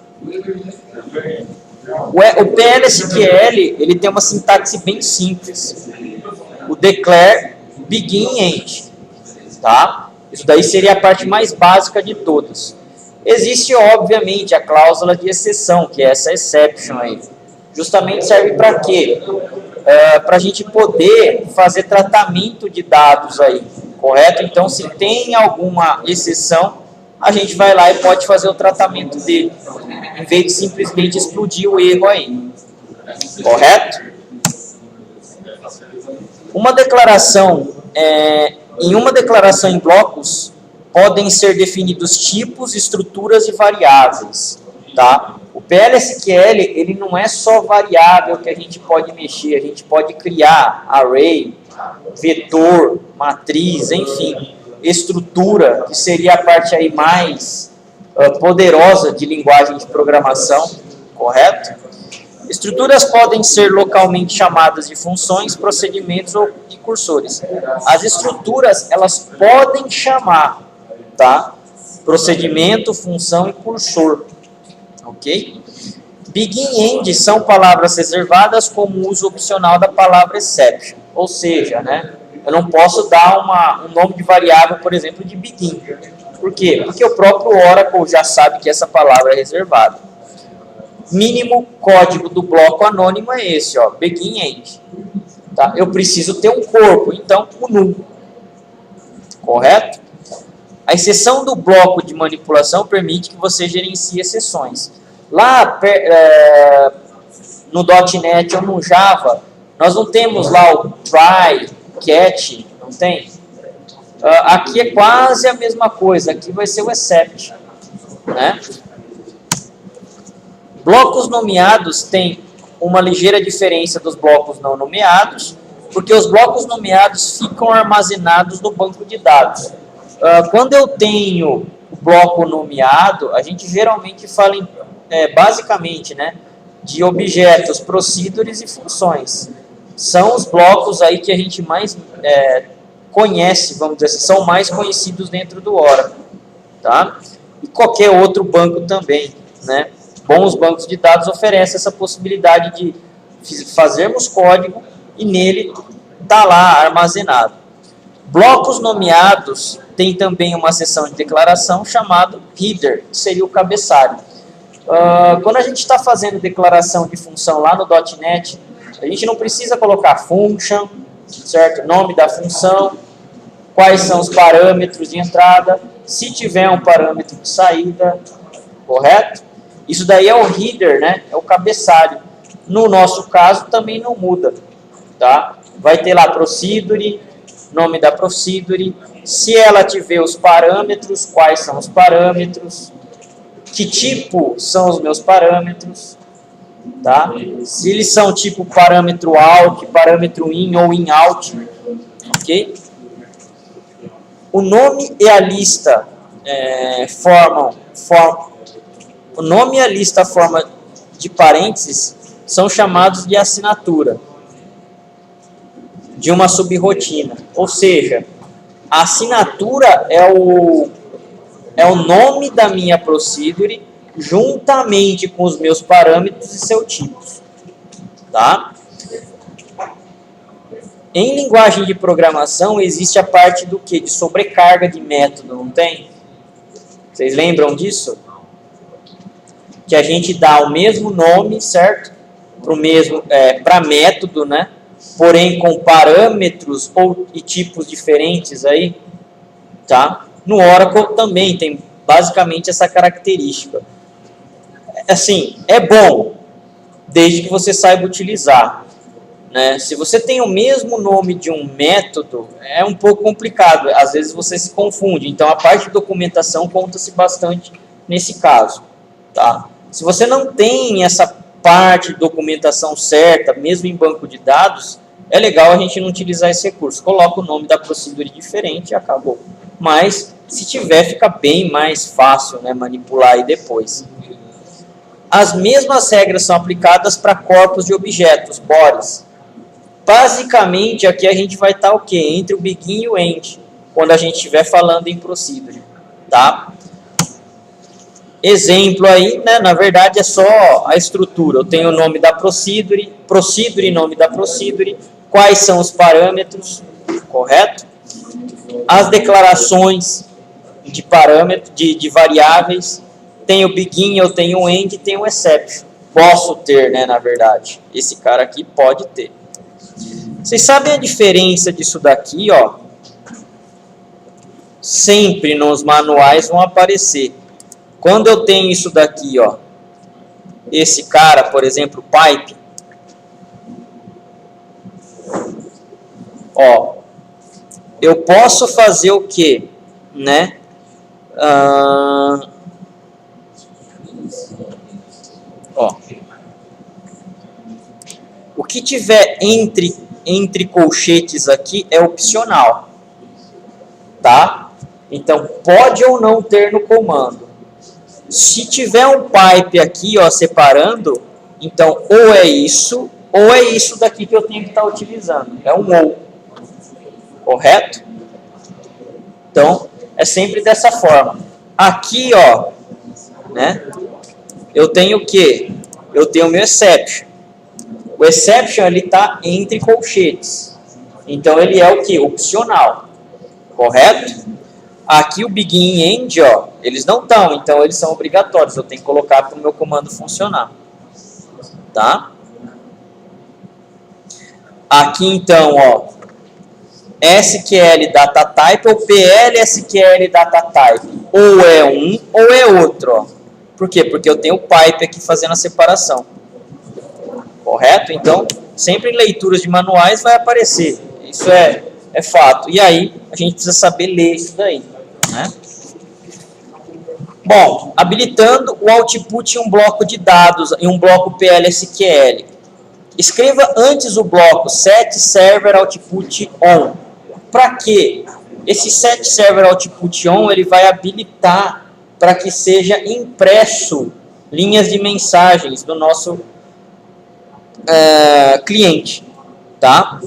O PLSQL ele tem uma sintaxe bem simples. O declare, begin e end. Tá? Isso daí seria a parte mais básica de todas. Existe, obviamente, a cláusula de exceção, que é essa exception aí. Justamente serve para quê? Para a gente poder fazer tratamento de dados aí, correto? Então, se tem alguma exceção, a gente vai lá e pode fazer o tratamento dele, em vez de simplesmente explodir o erro aí, correto? Uma declaração, em uma declaração em blocos, podem ser definidos tipos, estruturas e variáveis, tá? O PLSQL, ele não é só variável que a gente pode mexer, a gente pode criar array, vetor, matriz, enfim, estrutura, que seria a parte aí mais poderosa de linguagem de programação, correto? Estruturas podem ser localmente chamadas de funções, procedimentos ou de cursores. As estruturas, elas podem chamar, tá? Procedimento, função e cursor. Ok? Begin e end são palavras reservadas como uso opcional da palavra exception. Ou seja, né, eu não posso dar um nome de variável, por exemplo, de begin. Por quê? Porque o próprio Oracle já sabe que essa palavra é reservada. Mínimo código do bloco anônimo é esse, ó, begin e end. Tá? Eu preciso ter um corpo, então o null. Correto? A exceção do bloco de manipulação permite que você gerencie exceções. Lá no .NET ou no Java, nós não temos lá o try, catch, não tem? Aqui é quase a mesma coisa, aqui vai ser o except, né? Blocos nomeados têm uma ligeira diferença dos blocos não nomeados, porque os blocos nomeados ficam armazenados no banco de dados. Quando eu tenho o bloco nomeado, a gente geralmente fala basicamente, né, de objetos, procedures e funções. São os blocos aí que a gente mais conhece, vamos dizer assim, são mais conhecidos dentro do Oracle, tá? E qualquer outro banco também, né? Bons bancos de dados oferecem essa possibilidade de fazermos código e nele está lá armazenado. Blocos nomeados tem também uma seção de declaração chamada header, que seria o cabeçalho. Quando a gente está fazendo declaração de função lá no .NET, a gente não precisa colocar function, certo? Nome da função, quais são os parâmetros de entrada, se tiver um parâmetro de saída, correto? Isso daí é o header, né? É o cabeçalho. No nosso caso também não muda, tá? Vai ter lá procedure, nome da procedure, se ela tiver os parâmetros, quais são os parâmetros, que tipo são os meus parâmetros, tá? Se eles são tipo parâmetro out, parâmetro in ou in out, ok? O nome e a lista o nome e a lista forma de parênteses são chamados de assinatura de uma subrotina. Ou seja, A assinatura é o nome da minha procedure juntamente com os meus parâmetros e seus tipos. Tá? Em linguagem de programação existe a parte do quê? De sobrecarga de método, não tem? Vocês lembram disso? Que a gente dá o mesmo nome, certo? Para método, né? Porém com parâmetros e tipos diferentes aí, tá? No Oracle também tem basicamente essa característica. Assim, é bom, desde que você saiba utilizar, né? Se você tem o mesmo nome de um método, é um pouco complicado, às vezes você se confunde, então a parte de documentação conta-se bastante nesse caso, tá? Se você não tem essa parte de documentação certa, mesmo em banco de dados, é legal a gente não utilizar esse recurso. Coloca o nome da procedure diferente e acabou. Mas, se tiver, fica bem mais fácil, né, manipular aí depois. As mesmas regras são aplicadas para corpos de objetos, bodies. Basicamente, aqui a gente vai estar o quê? Entre o begin e o end, quando a gente estiver falando em procedure, tá? Exemplo aí, né, na verdade é só a estrutura. Eu tenho o nome da procedure, procedure, nome da procedure, quais são os parâmetros, correto? As declarações de parâmetros, de variáveis, tem o begin, eu tenho o end, tem o exception. Posso ter, né, na verdade. Esse cara aqui pode ter. Vocês sabem a diferença disso daqui, ó? Sempre nos manuais vão aparecer. Quando eu tenho isso daqui, ó, esse cara, por exemplo, pipe, ó, eu posso fazer o quê? Né? Ó, o que tiver entre colchetes aqui é opcional, tá? Então, pode ou não ter no comando. Se tiver um pipe aqui, ó, separando, então ou é isso daqui que eu tenho que estar utilizando. É um ou. Correto? Então, é sempre dessa forma. Aqui, ó, né? Eu tenho o quê? Eu tenho o meu exception. O exception, ele está entre colchetes. Então, ele é o quê? Opcional. Correto? Aqui o begin e end, ó, eles não estão, então eles são obrigatórios. Eu tenho que colocar para o meu comando funcionar. Tá? Aqui, então, ó, SQL data type ou PL SQL data type. Ou é um ou é outro, ó. Por quê? Porque eu tenho o pipe aqui fazendo a separação. Correto? Então, sempre em leituras de manuais vai aparecer. Isso é fato. E aí, a gente precisa saber ler isso daí, né? Bom, habilitando o output em um bloco de dados, em um bloco PL/SQL. Escreva antes o bloco set server output on. Para quê? Esse set server output on, ele vai habilitar para que seja impresso linhas de mensagens do nosso cliente, tá?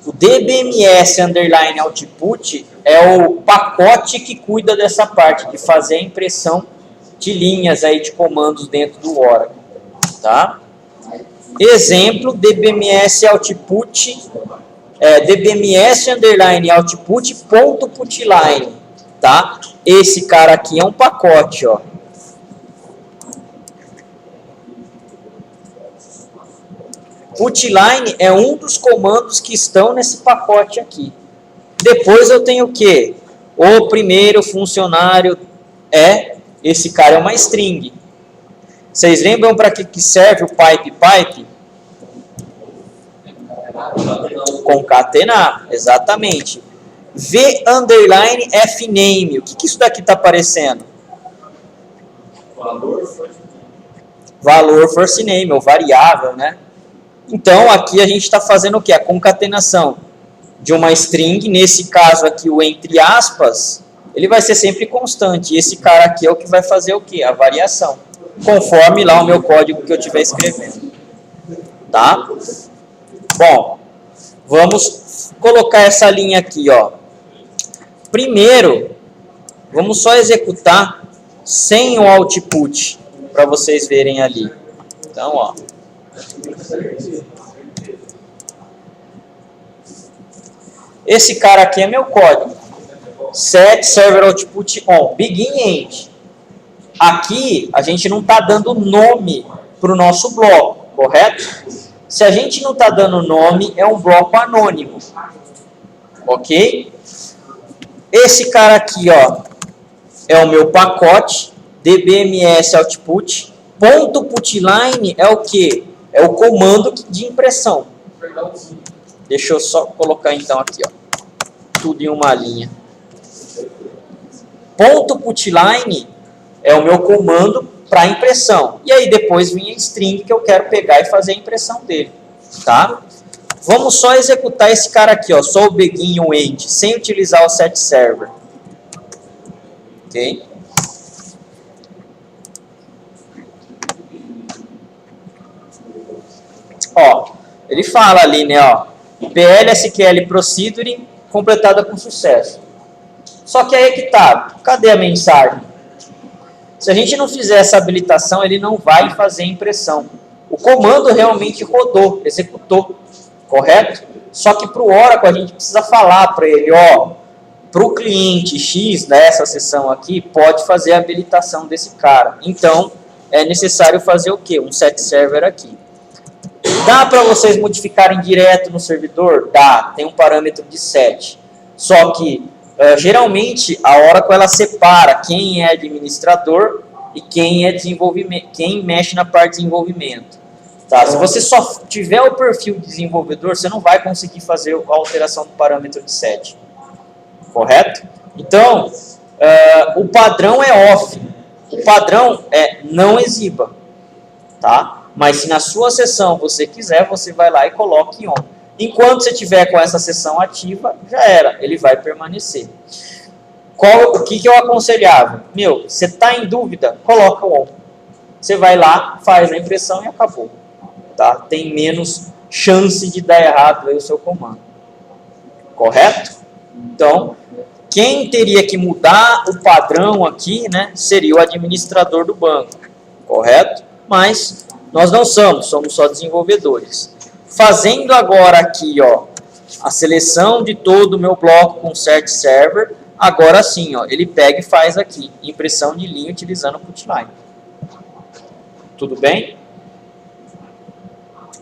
O DBMS underline output é o pacote que cuida dessa parte, de fazer a impressão de linhas aí de comandos dentro do Oracle, tá? Exemplo, DBMS output, DBMS underline output ponto putline, tá? Esse cara aqui é um pacote, ó. Putline é um dos comandos que estão nesse pacote aqui. Depois eu tenho o quê? O primeiro funcionário esse cara é uma string. Vocês lembram para que serve o pipe? Concatenar, exatamente. V underline fname. O que isso daqui está aparecendo? Valor first name, ou variável, né? Então, aqui a gente está fazendo o quê? A concatenação de uma string, nesse caso aqui o entre aspas, ele vai ser sempre constante. E esse cara aqui é o que vai fazer o quê? A variação, conforme lá o meu código que eu estiver escrevendo. Tá? Bom, vamos colocar essa linha aqui, ó. Primeiro, vamos só executar sem o output, para vocês verem ali. Então, ó. Esse cara aqui é meu código. Set server output on, begin end. Aqui, a gente não está dando nome para o nosso bloco, correto? Se a gente não está dando nome, é um bloco anônimo. Ok? Esse cara aqui, ó, é o meu pacote, dbms output. Ponto .putline é o que? É o comando de impressão. Deixa eu só colocar então aqui, ó, tudo em uma linha. Ponto .putline é o meu comando para impressão. E aí depois vem a string que eu quero pegar e fazer a impressão dele, tá? Vamos só executar esse cara aqui, ó, só o begin e o end, sem utilizar o set server. Ok? Ó, ele fala ali, né, ó, PL/SQL procedure completada com sucesso. Só que aí é que tá, cadê a mensagem? Se a gente não fizer essa habilitação, ele não vai fazer impressão. O comando realmente rodou, executou, correto? Só que para o Oracle a gente precisa falar para ele, ó, para o cliente X dessa sessão aqui, pode fazer a habilitação desse cara. Então, é necessário fazer o quê? Um set server aqui. Dá para vocês modificarem direto no servidor? Dá, tem um parâmetro de set. Só que, geralmente, a Oracle ela separa quem é administrador e quem é desenvolvimento, quem mexe na parte de desenvolvimento. Tá? Se você só tiver o perfil de desenvolvedor, você não vai conseguir fazer a alteração do parâmetro de set. Correto? Então, o padrão é off. O padrão é não exiba. Tá? Mas se na sua sessão você quiser, você vai lá e coloca em on. Enquanto você tiver com essa sessão ativa, já era, ele vai permanecer. O que eu aconselhava? Meu, você está em dúvida? Coloca o on. Você vai lá, faz a impressão e acabou. Tá? Tem menos chance de dar errado aí o seu comando. Correto? Então, quem teria que mudar o padrão aqui, né, seria o administrador do banco. Correto? Mas nós não somos só desenvolvedores. Fazendo agora aqui, ó, a seleção de todo o meu bloco com set server, agora sim, ó, ele pega e faz aqui, impressão de linha utilizando o putline. Tudo bem?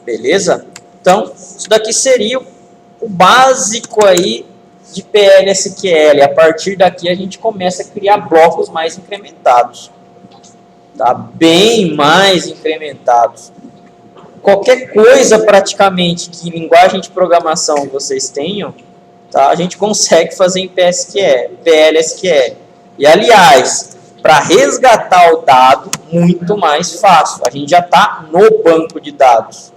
Beleza? Então, isso daqui seria o básico aí de PL/SQL. A partir daqui a gente começa a criar blocos mais incrementados. Tá? Bem mais incrementados. Qualquer coisa praticamente que linguagem de programação vocês tenham, tá? A gente consegue fazer em PL/SQL. E aliás, para resgatar o dado, muito mais fácil. A gente já está no banco de dados.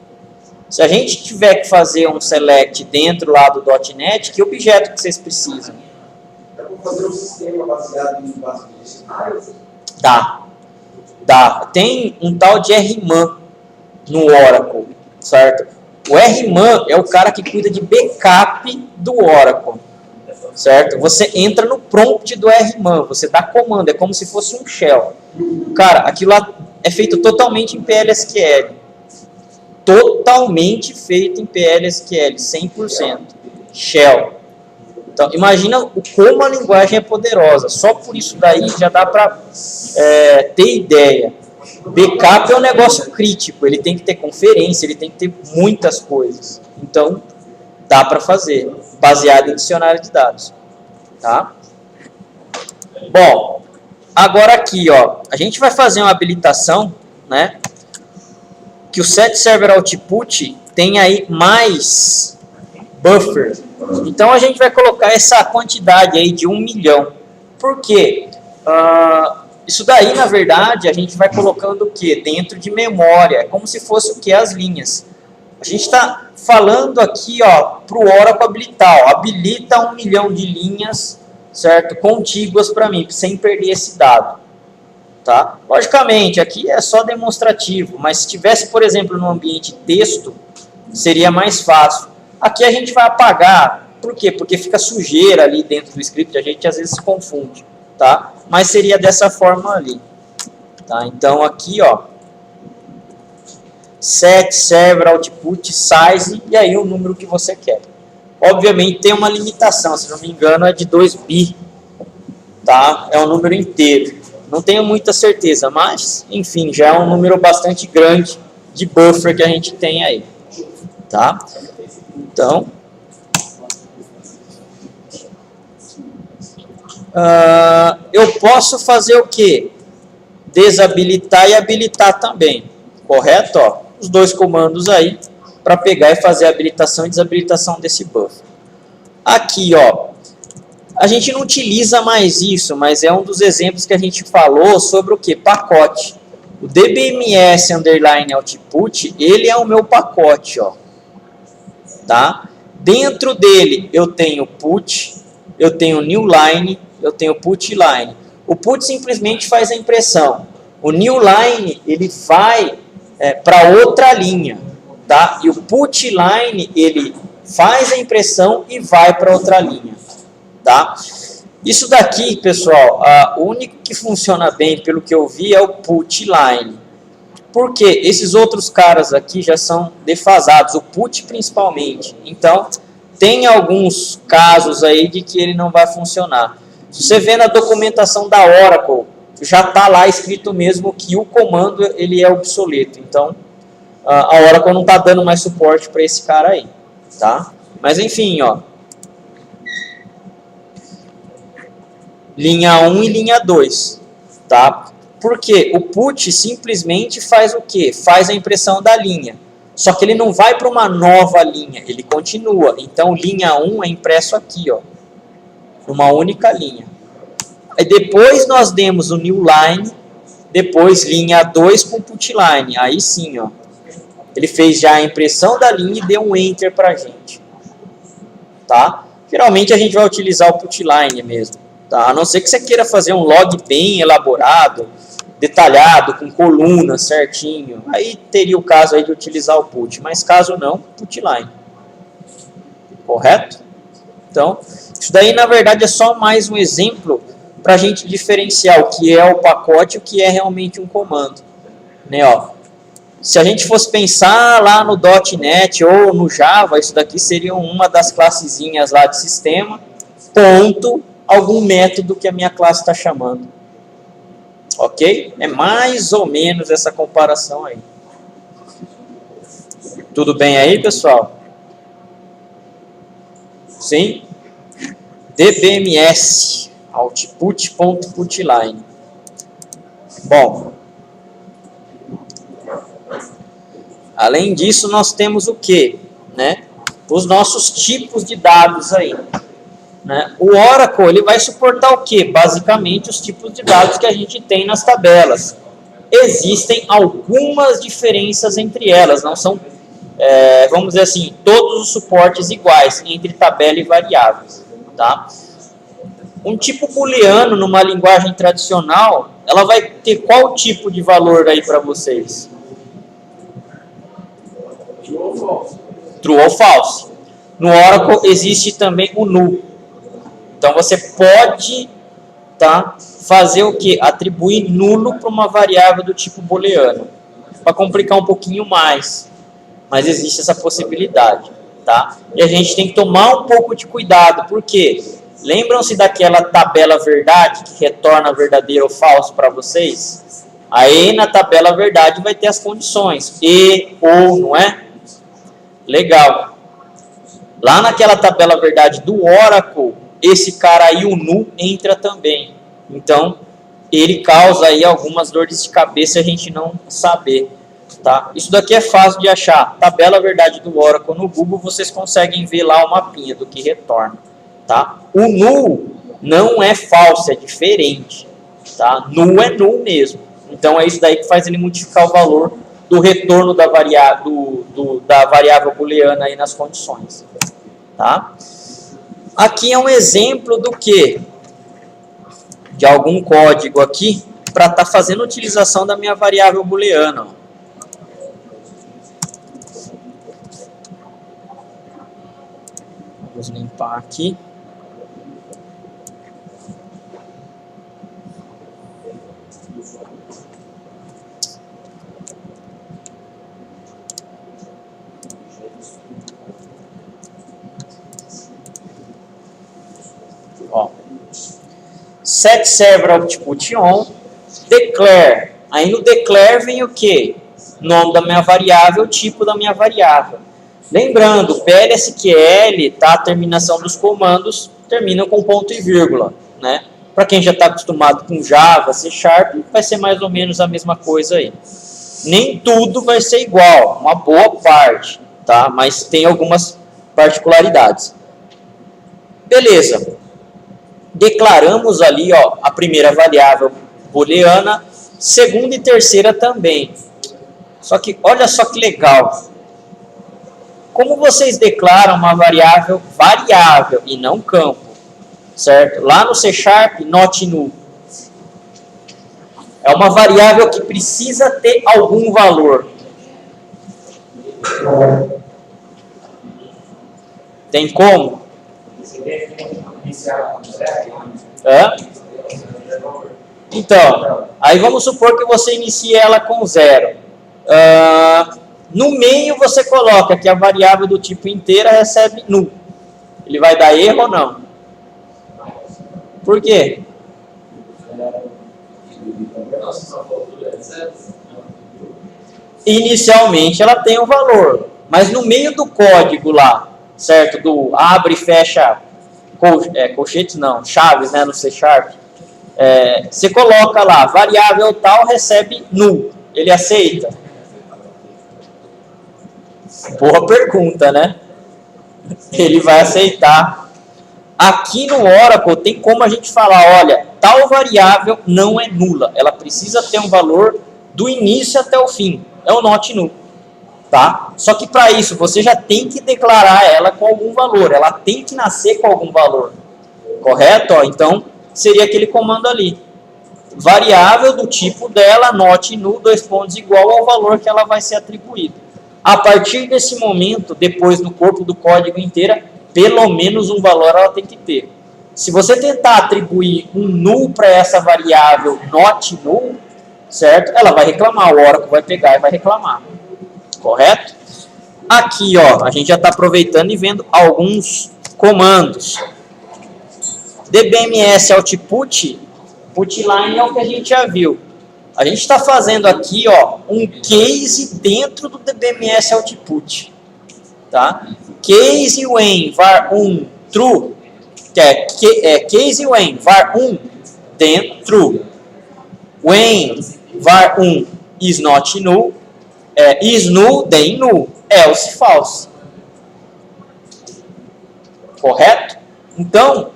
Se a gente tiver que fazer um select dentro lá do .NET, que objeto que vocês precisam? Dá para fazer um sistema baseado em bases de dicionários? Dá. Tem um tal de RMAN no Oracle, certo? O RMAN é o cara que cuida de backup do Oracle, certo? Você entra no prompt do RMAN, você dá comando, é como se fosse um shell. Cara, aquilo lá é feito totalmente em PL/SQL. Totalmente feito em PL/SQL, 100%. Shell. Então, imagina como a linguagem é poderosa. Só por isso daí já dá para ter ideia. Backup é um negócio crítico. Ele tem que ter conferência, ele tem que ter muitas coisas. Então, dá para fazer, baseado em dicionário de dados. Tá? Bom, agora aqui, ó, a gente vai fazer uma habilitação, né? Que o set server output tem aí mais buffer. Então a gente vai colocar essa quantidade aí de 1 milhão. Por quê? Isso daí, na verdade, a gente vai colocando o quê? Dentro de memória. É como se fosse o quê? As linhas. A gente está falando aqui, ó, para o Oracle habilitar. Ó, habilita 1 milhão de linhas, certo? Contíguas para mim, sem perder esse dado. Tá? Logicamente, aqui é só demonstrativo, mas se tivesse, por exemplo, no ambiente texto, seria mais fácil. Aqui a gente vai apagar Por quê? Porque fica sujeira ali dentro do script, a gente às vezes se confunde, tá? Mas seria dessa forma ali, tá? Então aqui, ó, set, server, output, size, e aí o número que você quer. Obviamente tem uma limitação, se não me engano é de 2 bi, tá? É um número inteiro. Não tenho muita certeza, mas, enfim, já é um número bastante grande de buffer que a gente tem aí, tá? Então, eu posso fazer o quê? Desabilitar e habilitar também, correto? Ó, os dois comandos aí para pegar e fazer a habilitação e desabilitação desse buffer. Aqui, ó, a gente não utiliza mais isso, mas é um dos exemplos que a gente falou sobre o que? Pacote. O DBMS underline output, ele é o meu pacote, ó, tá? Dentro dele eu tenho put, eu tenho new line, eu tenho put line. O put simplesmente faz a impressão. O new line ele vai para outra linha, tá? E o put line ele faz a impressão e vai para outra linha, tá? Isso daqui, pessoal, o único que funciona bem, pelo que eu vi, é o put line. Por quê? Esses outros caras aqui já são defasados, o put principalmente. Então, tem alguns casos aí de que ele não vai funcionar. Se você vê na documentação da Oracle, já está lá escrito mesmo que o comando ele é obsoleto. Então, a Oracle não está dando mais suporte para esse cara aí, tá? Mas enfim, ó. Linha 1 e linha 2, tá? Porque o put simplesmente faz o quê? Faz a impressão da linha. Só que ele não vai para uma nova linha, ele continua. Então, linha 1 é impresso aqui, ó, uma única linha. Aí depois nós demos o new line, depois linha 2 com put line. Aí sim, ó, ele fez já a impressão da linha e deu um enter para a gente, tá? Geralmente a gente vai utilizar o put line mesmo, tá? A não ser que você queira fazer um log bem elaborado, detalhado, com coluna certinho, aí teria o caso aí de utilizar o put, mas caso não, put line, correto? Então, isso daí na verdade é só mais um exemplo para a gente diferenciar o que é o pacote e o que é realmente um comando, né? Ó, se a gente fosse pensar lá no .NET ou no Java, isso daqui seria uma das classezinhas lá de sistema, ponto, algum método que a minha classe está chamando. Ok? É mais ou menos essa comparação aí. Tudo bem aí, pessoal? Sim? DBMS, output.putline. Bom, além disso, nós temos o quê? Né? Os nossos tipos de dados aí. Né? O Oracle ele vai suportar o quê? Basicamente os tipos de dados que a gente tem nas tabelas. Existem algumas diferenças entre elas, não são, vamos dizer assim, todos os suportes iguais entre tabela e variáveis. Tá? Um tipo booleano numa linguagem tradicional, ela vai ter qual tipo de valor aí para vocês? True ou false? True ou false. No Oracle existe também o null. Então você pode, tá, fazer o que? Atribuir nulo para uma variável do tipo booleano. Para complicar um pouquinho mais, mas existe essa possibilidade, tá? E a gente tem que tomar um pouco de cuidado, porque lembram-se daquela tabela verdade que retorna verdadeiro ou falso para vocês? Aí na tabela verdade vai ter as condições e, ou, não é? Legal. Lá naquela tabela verdade do Oracle, esse cara aí, o null, entra também. Então, ele causa aí algumas dores de cabeça a gente não saber. Tá? Isso daqui é fácil de achar. Tabela verdade do Oracle no Google, vocês conseguem ver lá o mapinha do que retorna. Tá? O null não é falso, é diferente. Tá? Null é null mesmo. Então, é isso daí que faz ele modificar o valor do retorno da variável booleana aí nas condições. Tá? Aqui é um exemplo do que? De algum código aqui para estar fazendo utilização da minha variável booleana. Vamos limpar. limpar aqui. Ó. Set server output on, declare. Aí no declare vem o quê? Nome da minha variável, tipo da minha variável. Lembrando, PLSQL, tá? A terminação dos comandos termina com ponto e vírgula, né? Para quem já está acostumado com Java, C#, vai ser mais ou menos a mesma coisa aí. Nem tudo vai ser igual, uma boa parte, tá? Mas tem algumas particularidades. Beleza. Declaramos ali, ó, a primeira variável booleana, segunda e terceira também. Só que, olha só que legal. Como vocês declaram uma variável e não campo, certo? Lá no C#, not null. É uma variável que precisa ter algum valor. Tem como? Hã? Então, aí vamos supor que você inicie ela com 0. No meio você coloca que a variável do tipo inteira recebe null. Ele vai dar erro ou não? Por quê? Inicialmente ela tem um valor, mas no meio do código lá, certo? Do abre e fecha colchetes, não, chaves, né, no C#, você coloca lá, variável tal recebe null. Ele aceita? Boa pergunta, né? Ele vai aceitar. Aqui no Oracle tem como a gente falar, olha, tal variável não é nula. Ela precisa ter um valor do início até o fim. É o not null. Tá? Só que para isso você já tem que declarar ela com algum valor. Ela tem que nascer com algum valor. Correto? Ó, então, seria aquele comando ali. Variável do tipo dela, not null, 2 pontos, igual ao valor que ela vai ser atribuído. A partir desse momento, depois no corpo do código inteiro, pelo menos um valor ela tem que ter. Se você tentar atribuir um null para essa variável not null, certo? Ela vai reclamar, o Oracle vai pegar e vai reclamar. Correto? Aqui, ó, a gente já está aproveitando e vendo alguns comandos. DBMS output, putline é o que a gente já viu. A gente está fazendo aqui, ó, um case dentro do DBMS output, tá? Case when var1 true, que é case when var1 then true. When var1 is not null, is null then null, else false. Correto? Então,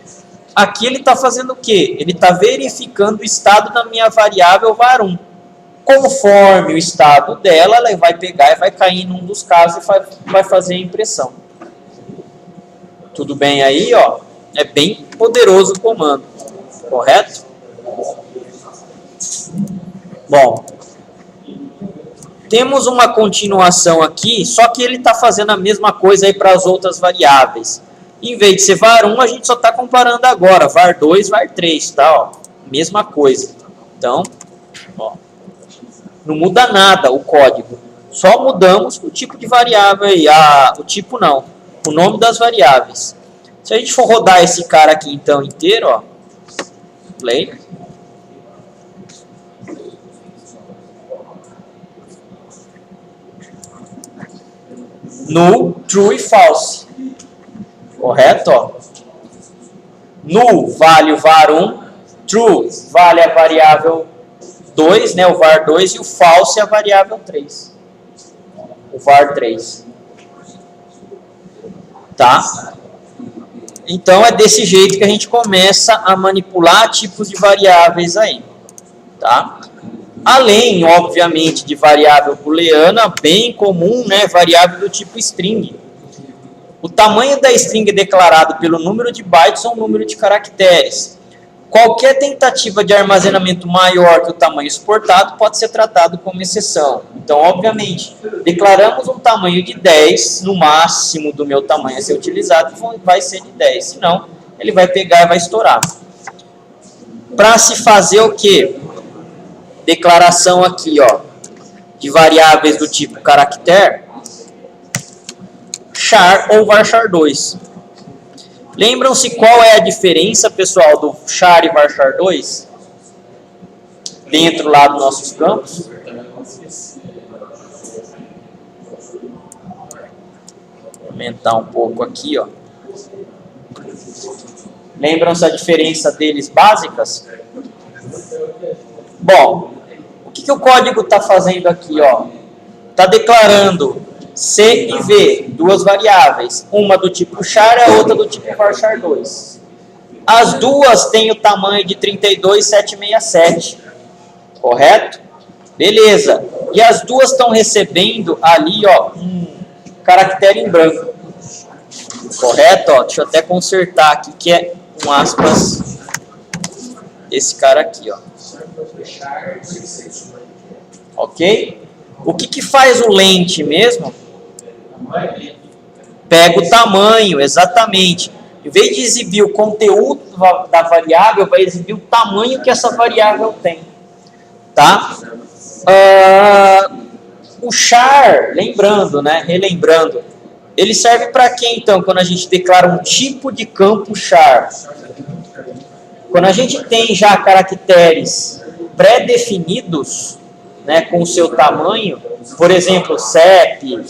aqui ele está fazendo o quê? Ele está verificando o estado da minha variável var1. Conforme o estado dela, ela vai pegar e vai cair num dos casos e vai fazer a impressão. Tudo bem aí, ó? É bem poderoso o comando. Correto? Bom, temos uma continuação aqui, só que ele está fazendo a mesma coisa aí para as outras variáveis. Em vez de ser var1, a gente só está comparando agora, var2, var3, tá? Ó, mesma coisa. Então, ó, não muda nada o código. Só mudamos o tipo de variável aí. O tipo não, o nome das variáveis. Se a gente for rodar esse cara aqui então inteiro, ó, play. Null, true e false. Correto? Ó. Null vale o var1, true vale a variável 2, né, o var2, e o false é a variável 3. O var3. Tá? Então é desse jeito que a gente começa a manipular tipos de variáveis aí. Tá? Além, obviamente, de variável booleana, bem comum, né, variável do tipo string. O tamanho da string declarado pelo número de bytes ou número de caracteres. Qualquer tentativa de armazenamento maior que o tamanho suportado pode ser tratado como exceção. Então, obviamente, declaramos um tamanho de 10, no máximo do meu tamanho a ser utilizado, vai ser de 10. Senão, ele vai pegar e vai estourar. Para se fazer o quê? Declaração aqui, ó, de variáveis do tipo caractere, char ou varchar 2. Lembram-se qual é a diferença, pessoal, do char e varchar 2? Dentro lá dos nossos campos? Vou aumentar um pouco aqui, ó. Lembram-se a diferença deles básicas? Bom, o que o código está fazendo aqui, ó? Está declarando C e V, duas variáveis, uma do tipo char e a outra do tipo varchar 2. As duas têm o tamanho de 32.767, correto? Beleza. E as duas estão recebendo ali, ó, um caractere em branco, correto? Ó, deixa eu até consertar aqui, que é com aspas esse cara aqui, ó. Ok? O que faz o lente mesmo? Pega o tamanho, exatamente. Em vez de exibir o conteúdo da variável, vai exibir o tamanho que essa variável tem. Tá? O char, lembrando, né? Relembrando, ele serve para quê, então, quando a gente declara um tipo de campo char? Quando a gente tem já caracteres pré-definidos, né, com o seu tamanho, por exemplo, CEP,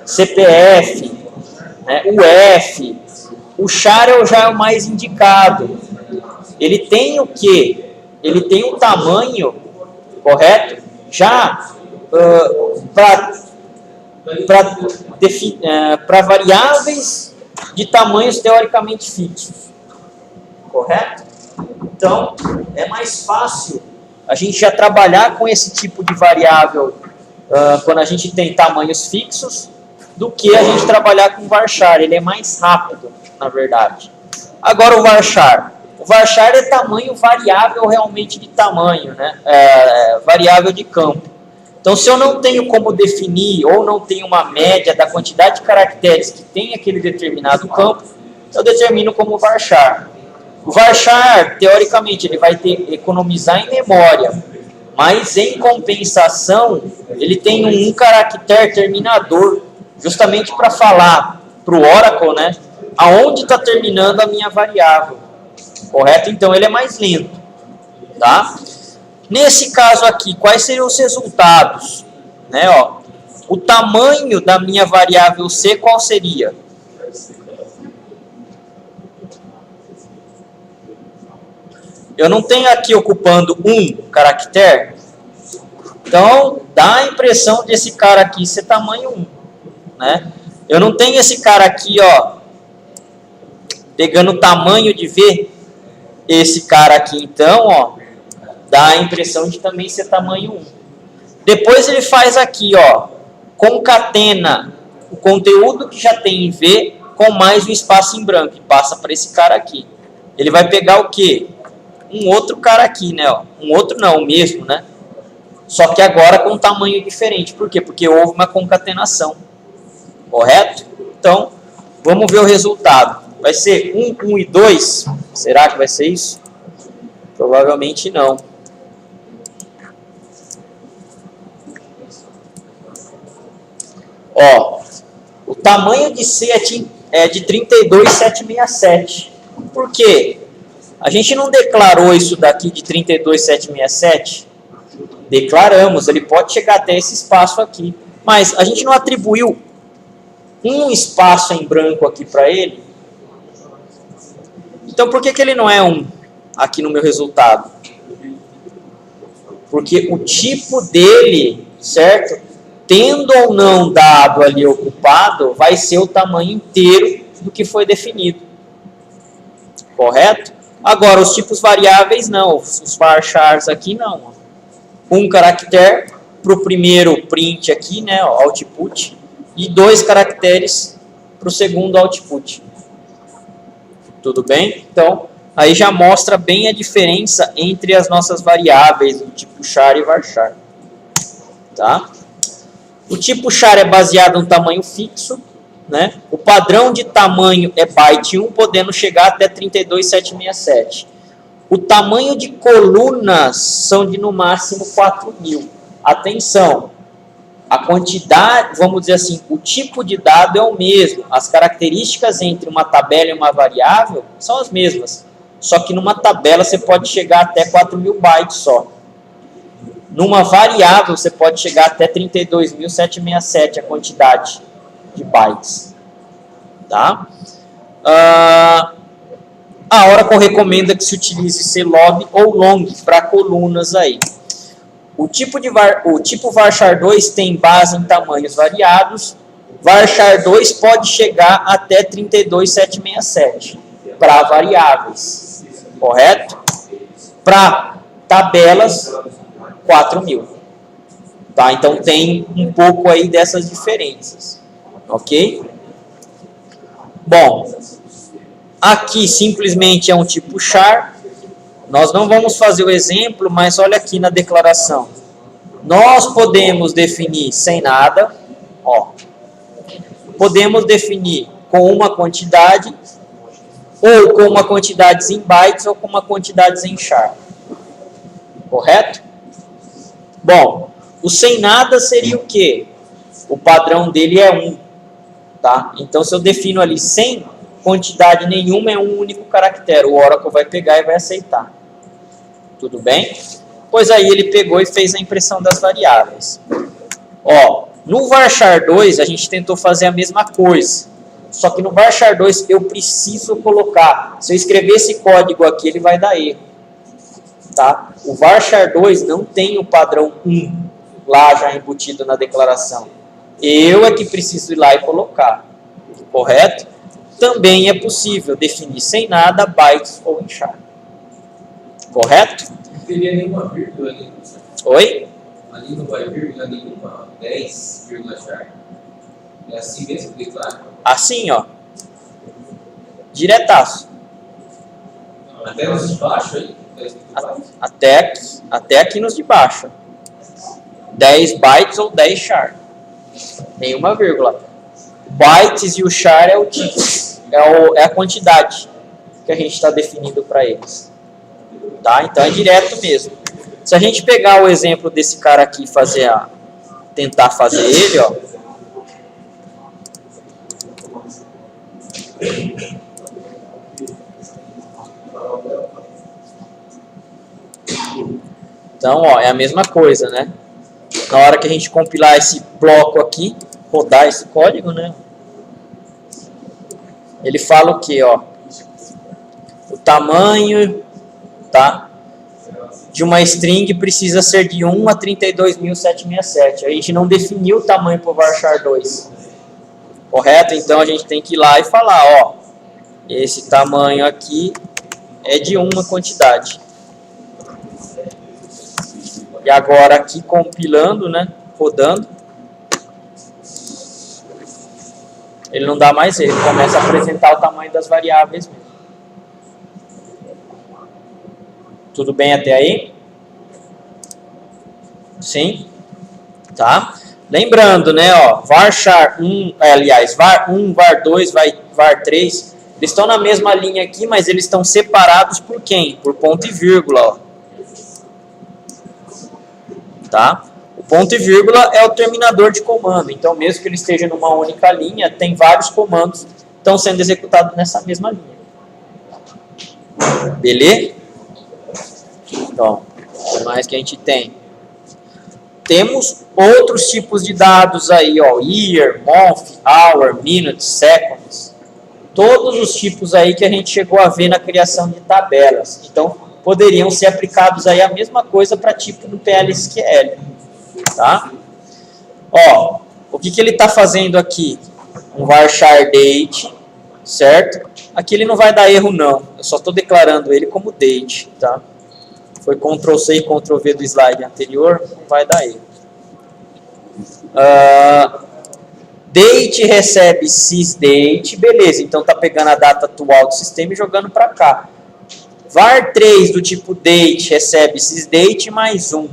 CPF, né, UF, o char já é o mais indicado. Ele tem o quê? Ele tem um tamanho, correto? Já para variáveis de tamanhos teoricamente fixos, correto? Então, é mais fácil a gente já trabalhar com esse tipo de variável quando a gente tem tamanhos fixos do que a gente trabalhar com varchar. Ele é mais rápido, na verdade. Agora o varchar. O varchar é tamanho variável realmente de tamanho, né? Variável de campo. Então, se eu não tenho como definir ou não tenho uma média da quantidade de caracteres que tem aquele determinado campo, eu determino como varchar. O varchar, teoricamente, ele vai economizar em memória, mas em compensação, ele tem um caractere terminador, justamente para falar para o Oracle, né, aonde está terminando a minha variável, correto? Então, ele é mais lento, tá? Nesse caso aqui, quais seriam os resultados? Né, ó, o tamanho da minha variável C, qual seria? Eu não tenho aqui ocupando um caractere, então dá a impressão desse cara aqui ser tamanho 1, né? Eu não tenho esse cara aqui, ó, pegando o tamanho de V, esse cara aqui, então, ó, dá a impressão de também ser tamanho 1. Depois ele faz aqui, ó, concatena o conteúdo que já tem em V com mais um espaço em branco e passa para esse cara aqui. Ele vai pegar o quê? Um outro cara aqui, né? Ó. Um outro não, o mesmo, né? Só que agora com um tamanho diferente. Por quê? Porque houve uma concatenação. Correto? Então, vamos ver o resultado. Vai ser 1, 1 e 2? Será que vai ser isso? Provavelmente não. Ó, o tamanho de C é de 32.767. Por quê? A gente não declarou isso daqui de 32.767? Declaramos, ele pode chegar até esse espaço aqui. Mas a gente não atribuiu um espaço em branco aqui para ele? Então por que ele não é 1 aqui no meu resultado? Porque o tipo dele, certo? Tendo ou não dado ali ocupado, vai ser o tamanho inteiro do que foi definido. Correto? Agora, os tipos variáveis não, os varchars aqui não. Um caractere para o primeiro print aqui, né, ó, output, e 2 caracteres para o segundo output. Tudo bem? Então, aí já mostra bem a diferença entre as nossas variáveis, o tipo char e varchar. Tá? O tipo char é baseado em um tamanho fixo, né? O padrão de tamanho é byte 1, podendo chegar até 32.767. O tamanho de colunas são de no máximo 4.000. Atenção, a quantidade, vamos dizer assim, o tipo de dado é o mesmo. As características entre uma tabela e uma variável são as mesmas. Só que numa tabela você pode chegar até 4.000 bytes só. Numa variável você pode chegar até 32.767 a quantidade de bytes. Tá? A Oracle recomenda que se utilize clog ou long para colunas aí. O tipo varchar 2 tem base em tamanhos variados. Varchar 2 pode chegar até 32.767 para variáveis, correto? Para tabelas, 4.000. Tá? Então tem um pouco aí dessas diferenças, ok? Bom, aqui simplesmente é um tipo char. Nós não vamos fazer o exemplo, mas olha aqui na declaração. Nós podemos definir sem nada, ó. Podemos definir com uma quantidade, ou com uma quantidade em bytes, ou com uma quantidade em char. Correto? Bom, o sem nada seria o quê? O padrão dele é 1. Tá? Então, se eu defino ali sem quantidade nenhuma, é um único caractere. O Oracle vai pegar e vai aceitar. Tudo bem? Pois aí ele pegou e fez a impressão das variáveis. Ó, no varchar 2 a gente tentou fazer a mesma coisa. Só que no varchar 2 eu preciso colocar. Se eu escrever esse código aqui, ele vai dar erro. Tá? O varchar 2 não tem o padrão 1 lá já embutido na declaração. Eu é que preciso ir lá e colocar. Correto? Também é possível definir sem nada, bytes ou em char. Correto? Não teria nenhuma vírgula ali. Oi? Ali não vai vírgula nenhuma, 10, char. É assim mesmo que declara? Assim, ó. Diretaço. Até nos de baixo aí? Até aqui nos de baixo. 10 bytes ou 10 char. Nenhuma vírgula. Bytes e o char é o tipo. É a quantidade que a gente está definindo para eles. Tá? Então é direto mesmo. Se a gente pegar o exemplo desse cara aqui e tentar fazer ele, ó. Então, ó, é a mesma coisa, né? Na hora que a gente compilar esse bloco aqui, rodar esse código, né? Ele fala o que, ó? O tamanho, tá? De uma string precisa ser de 1 a 32.767. A gente não definiu o tamanho para o varchar 2. Correto? Então a gente tem que ir lá e falar, ó, esse tamanho aqui é de uma quantidade. E agora aqui compilando, né, rodando, ele não dá mais erro, ele começa a apresentar o tamanho das variáveis mesmo. Tudo bem até aí? Sim? Tá? Lembrando, né, ó, varchar 1, aliás, var 1, var 2, var 3, eles estão na mesma linha aqui, mas eles estão separados por quem? Por ponto e vírgula, ó. Tá? O ponto e vírgula é o terminador de comando, então mesmo que ele esteja numa única linha, tem vários comandos que estão sendo executados nessa mesma linha. Beleza? Então, o que mais que a gente tem? Temos outros tipos de dados aí, ó, year, month, hour, minute, seconds. Todos os tipos aí que a gente chegou a ver na criação de tabelas. Então, poderiam ser aplicados aí a mesma coisa para tipo no PLSQL, tá? Ó, o que ele está fazendo aqui? Um varchar date, certo? Aqui ele não vai dar erro não, eu só estou declarando ele como date, tá? Foi Ctrl+C e Ctrl+V do slide anterior, não vai dar erro. Date recebe sysdate, beleza, então tá pegando a data atual do sistema e jogando para cá. var3 do tipo date recebe sysdate mais 1.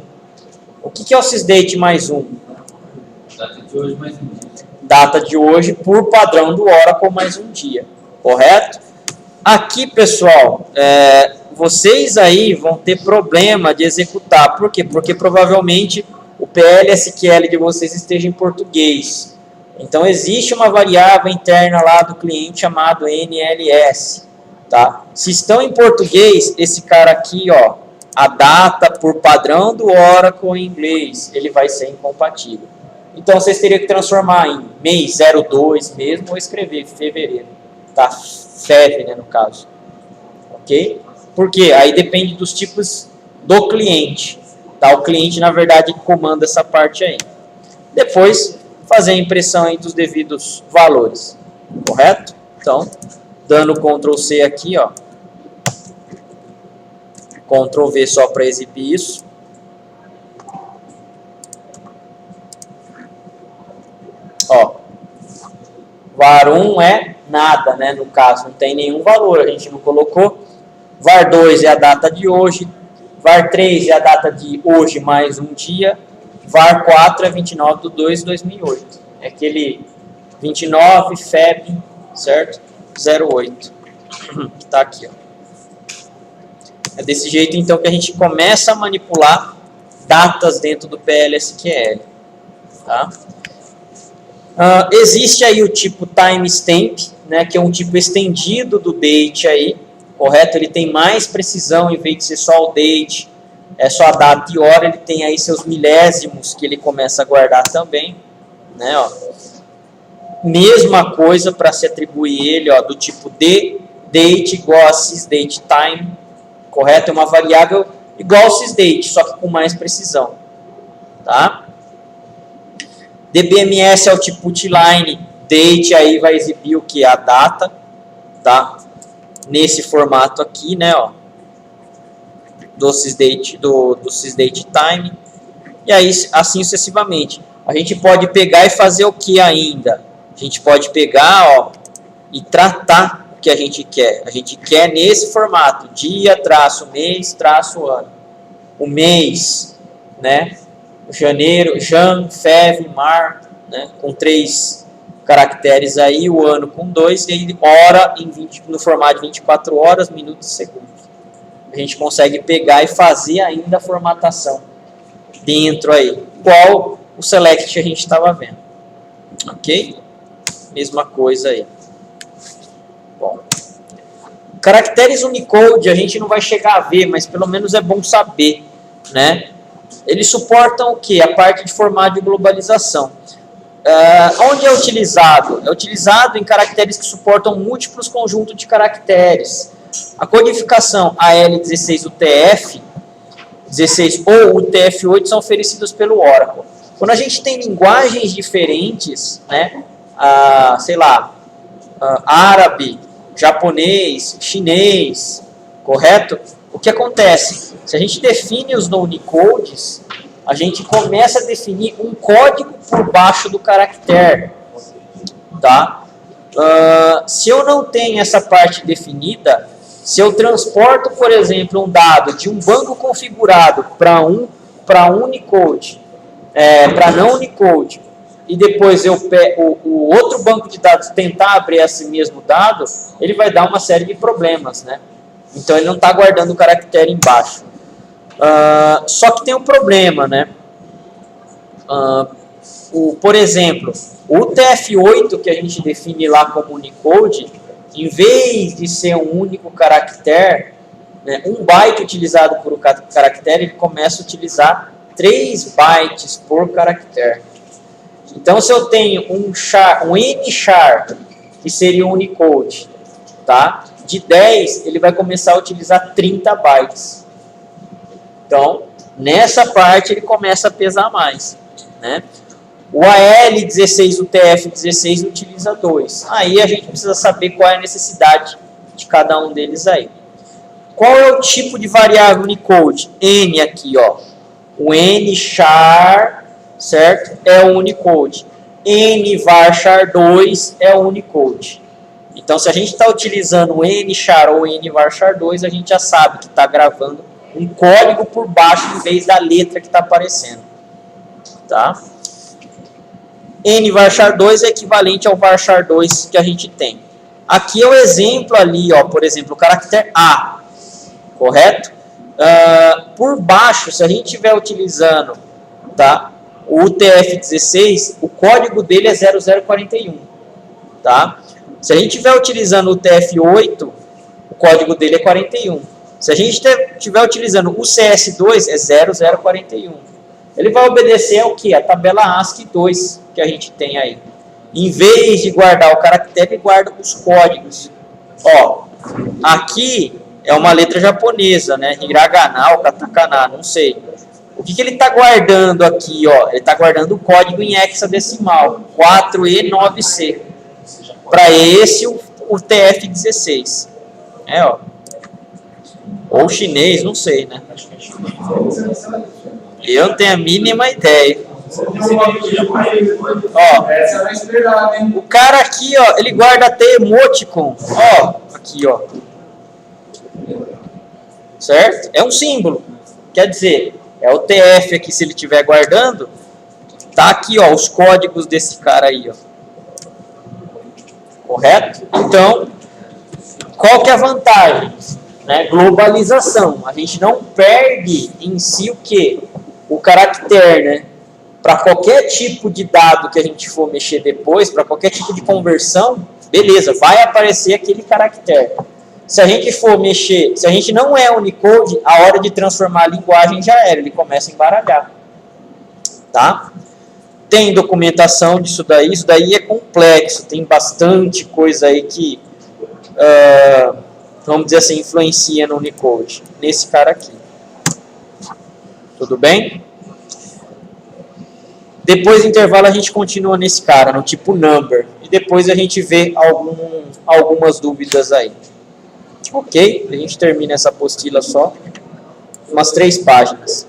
O que é o sysdate mais 1? Data de hoje mais um dia. Data de hoje por padrão do Oracle mais um dia, correto? Aqui, pessoal, vocês aí vão ter problema de executar. Por quê? Porque provavelmente o PLSQL de vocês esteja em português. Então, existe uma variável interna lá do cliente chamado NLS. Tá? Se estão em português, esse cara aqui, ó, a data por padrão do Oracle em inglês, ele vai ser incompatível. Então, vocês teriam que transformar em mês 02 mesmo ou escrever fevereiro. Tá? FEV, né, no caso. Ok? Porque aí depende dos tipos do cliente. Tá? O cliente, na verdade, comanda essa parte aí. Depois, fazer a impressão aí dos devidos valores. Correto? Então, dando Ctrl C aqui, ó. Ctrl V só para exibir isso. Ó. var1 é nada, né? No caso, não tem nenhum valor, a gente não colocou. var2 é a data de hoje. var3 é a data de hoje mais um dia. var4 é 29/2/2008. É aquele 29 FEB, certo? 08. Que tá aqui, ó. É desse jeito, então, que a gente começa a manipular datas dentro do PLSQL. Tá? Existe aí o tipo timestamp, né, que é um tipo estendido do date aí, correto? Ele tem mais precisão, em vez de ser só o date, é só a data e hora, ele tem aí seus milésimos que ele começa a guardar também, né, ó. Mesma coisa para se atribuir ele, ó, do tipo date igual a sysdate time, correto? É uma variável igual ao sysdate, só que com mais precisão, tá? DBMS é o tipo utline, date aí vai exibir o que? A data, tá? Nesse formato aqui, né, ó, do sysdate time, e aí assim sucessivamente. A gente pode pegar e fazer o que ainda? A gente pode pegar, ó, e tratar o que a gente quer. A gente quer nesse formato, dia, traço, mês, traço, ano. O mês, né? Janeiro, Jan, Fev, Mar, né? Com 3 caracteres aí, o ano com 2, e aí hora no formato de 24 horas, minutos e segundos. A gente consegue pegar e fazer ainda a formatação dentro aí, igual o select que a gente estava vendo. Ok? Mesma coisa aí. Bom. Caracteres Unicode a gente não vai chegar a ver, mas pelo menos é bom saber, né? Eles suportam o que? A parte de formato de globalização. Onde é utilizado? É utilizado em caracteres que suportam múltiplos conjuntos de caracteres. A codificação AL16 UTF 16 ou UTF-8 são oferecidos pelo Oracle. Quando a gente tem linguagens diferentes, né? Sei lá, árabe, japonês, chinês, correto? O que acontece? Se a gente define os no-unicodes, a gente começa a definir um código por baixo do caractere, tá? Se eu não tenho essa parte definida, se eu transporto, por exemplo, um dado de um banco configurado para Unicode, para não Unicode, e depois o outro banco de dados tentar abrir esse mesmo dado, ele vai dar uma série de problemas, né? Então ele não está guardando o caractere embaixo. Só que tem um problema, né? Por exemplo, o UTF-8 que a gente define lá como Unicode, em vez de ser um único caractere, né, 1 byte utilizado por caractere, ele começa a utilizar 3 bytes por caractere. Então, se eu tenho um N-char, que seria um Unicode, tá? De 10, ele vai começar a utilizar 30 bytes. Então, nessa parte, ele começa a pesar mais, né? O AL16 UTF-16 utiliza 2. Aí a gente precisa saber qual é a necessidade de cada um deles aí. Qual é o tipo de variável Unicode? N aqui, ó. O N-char, certo? É o Unicode. N-varchar2 é o Unicode. Então, se a gente está utilizando o N-char ou N-varchar2, a gente já sabe que está gravando um código por baixo em vez da letra que está aparecendo. Tá? N-varchar2 é equivalente ao varchar2 que a gente tem. Aqui é o exemplo ali, ó, por exemplo, o caractere A, correto? Por baixo, se a gente estiver utilizando, tá, o UTF-16, o código dele é 0041. Tá? Se a gente estiver utilizando o UTF-8, o código dele é 41. Se a gente estiver utilizando o CS2, é 0041. Ele vai obedecer ao que? A tabela ASCII 2 que a gente tem aí. Em vez de guardar o caractere, ele guarda os códigos. Ó, aqui é uma letra japonesa, né? Hiragana ou katakana, não sei. O que ele está guardando aqui? Ó? Ele está guardando o código em hexadecimal, 4E9C. Para esse, o TF-16. É, ó. Ou chinês, não sei, né? Eu não tenho a mínima ideia. Ó, o cara aqui, ó, ele guarda até emoticon. Ó, aqui, ó. Certo? É um símbolo. Quer dizer, é o TF aqui, se ele estiver guardando. Tá aqui, ó, os códigos desse cara aí, ó. Correto? Então, qual que é a vantagem? Né? Globalização. A gente não perde em si o quê? O caractere, né? Para qualquer tipo de dado que a gente for mexer depois, para qualquer tipo de conversão, beleza, vai aparecer aquele caractere. Se a gente for mexer, se a gente não é Unicode, a hora de transformar a linguagem já era, ele começa a embaralhar. Tá? Tem documentação disso daí, isso daí é complexo, tem bastante coisa aí que, vamos dizer assim, influencia no Unicode, nesse cara aqui. Tudo bem? Depois do intervalo a gente continua nesse cara, no tipo number. E depois a gente vê algumas dúvidas aí. Ok? A gente termina essa apostila só. Umas 3 páginas.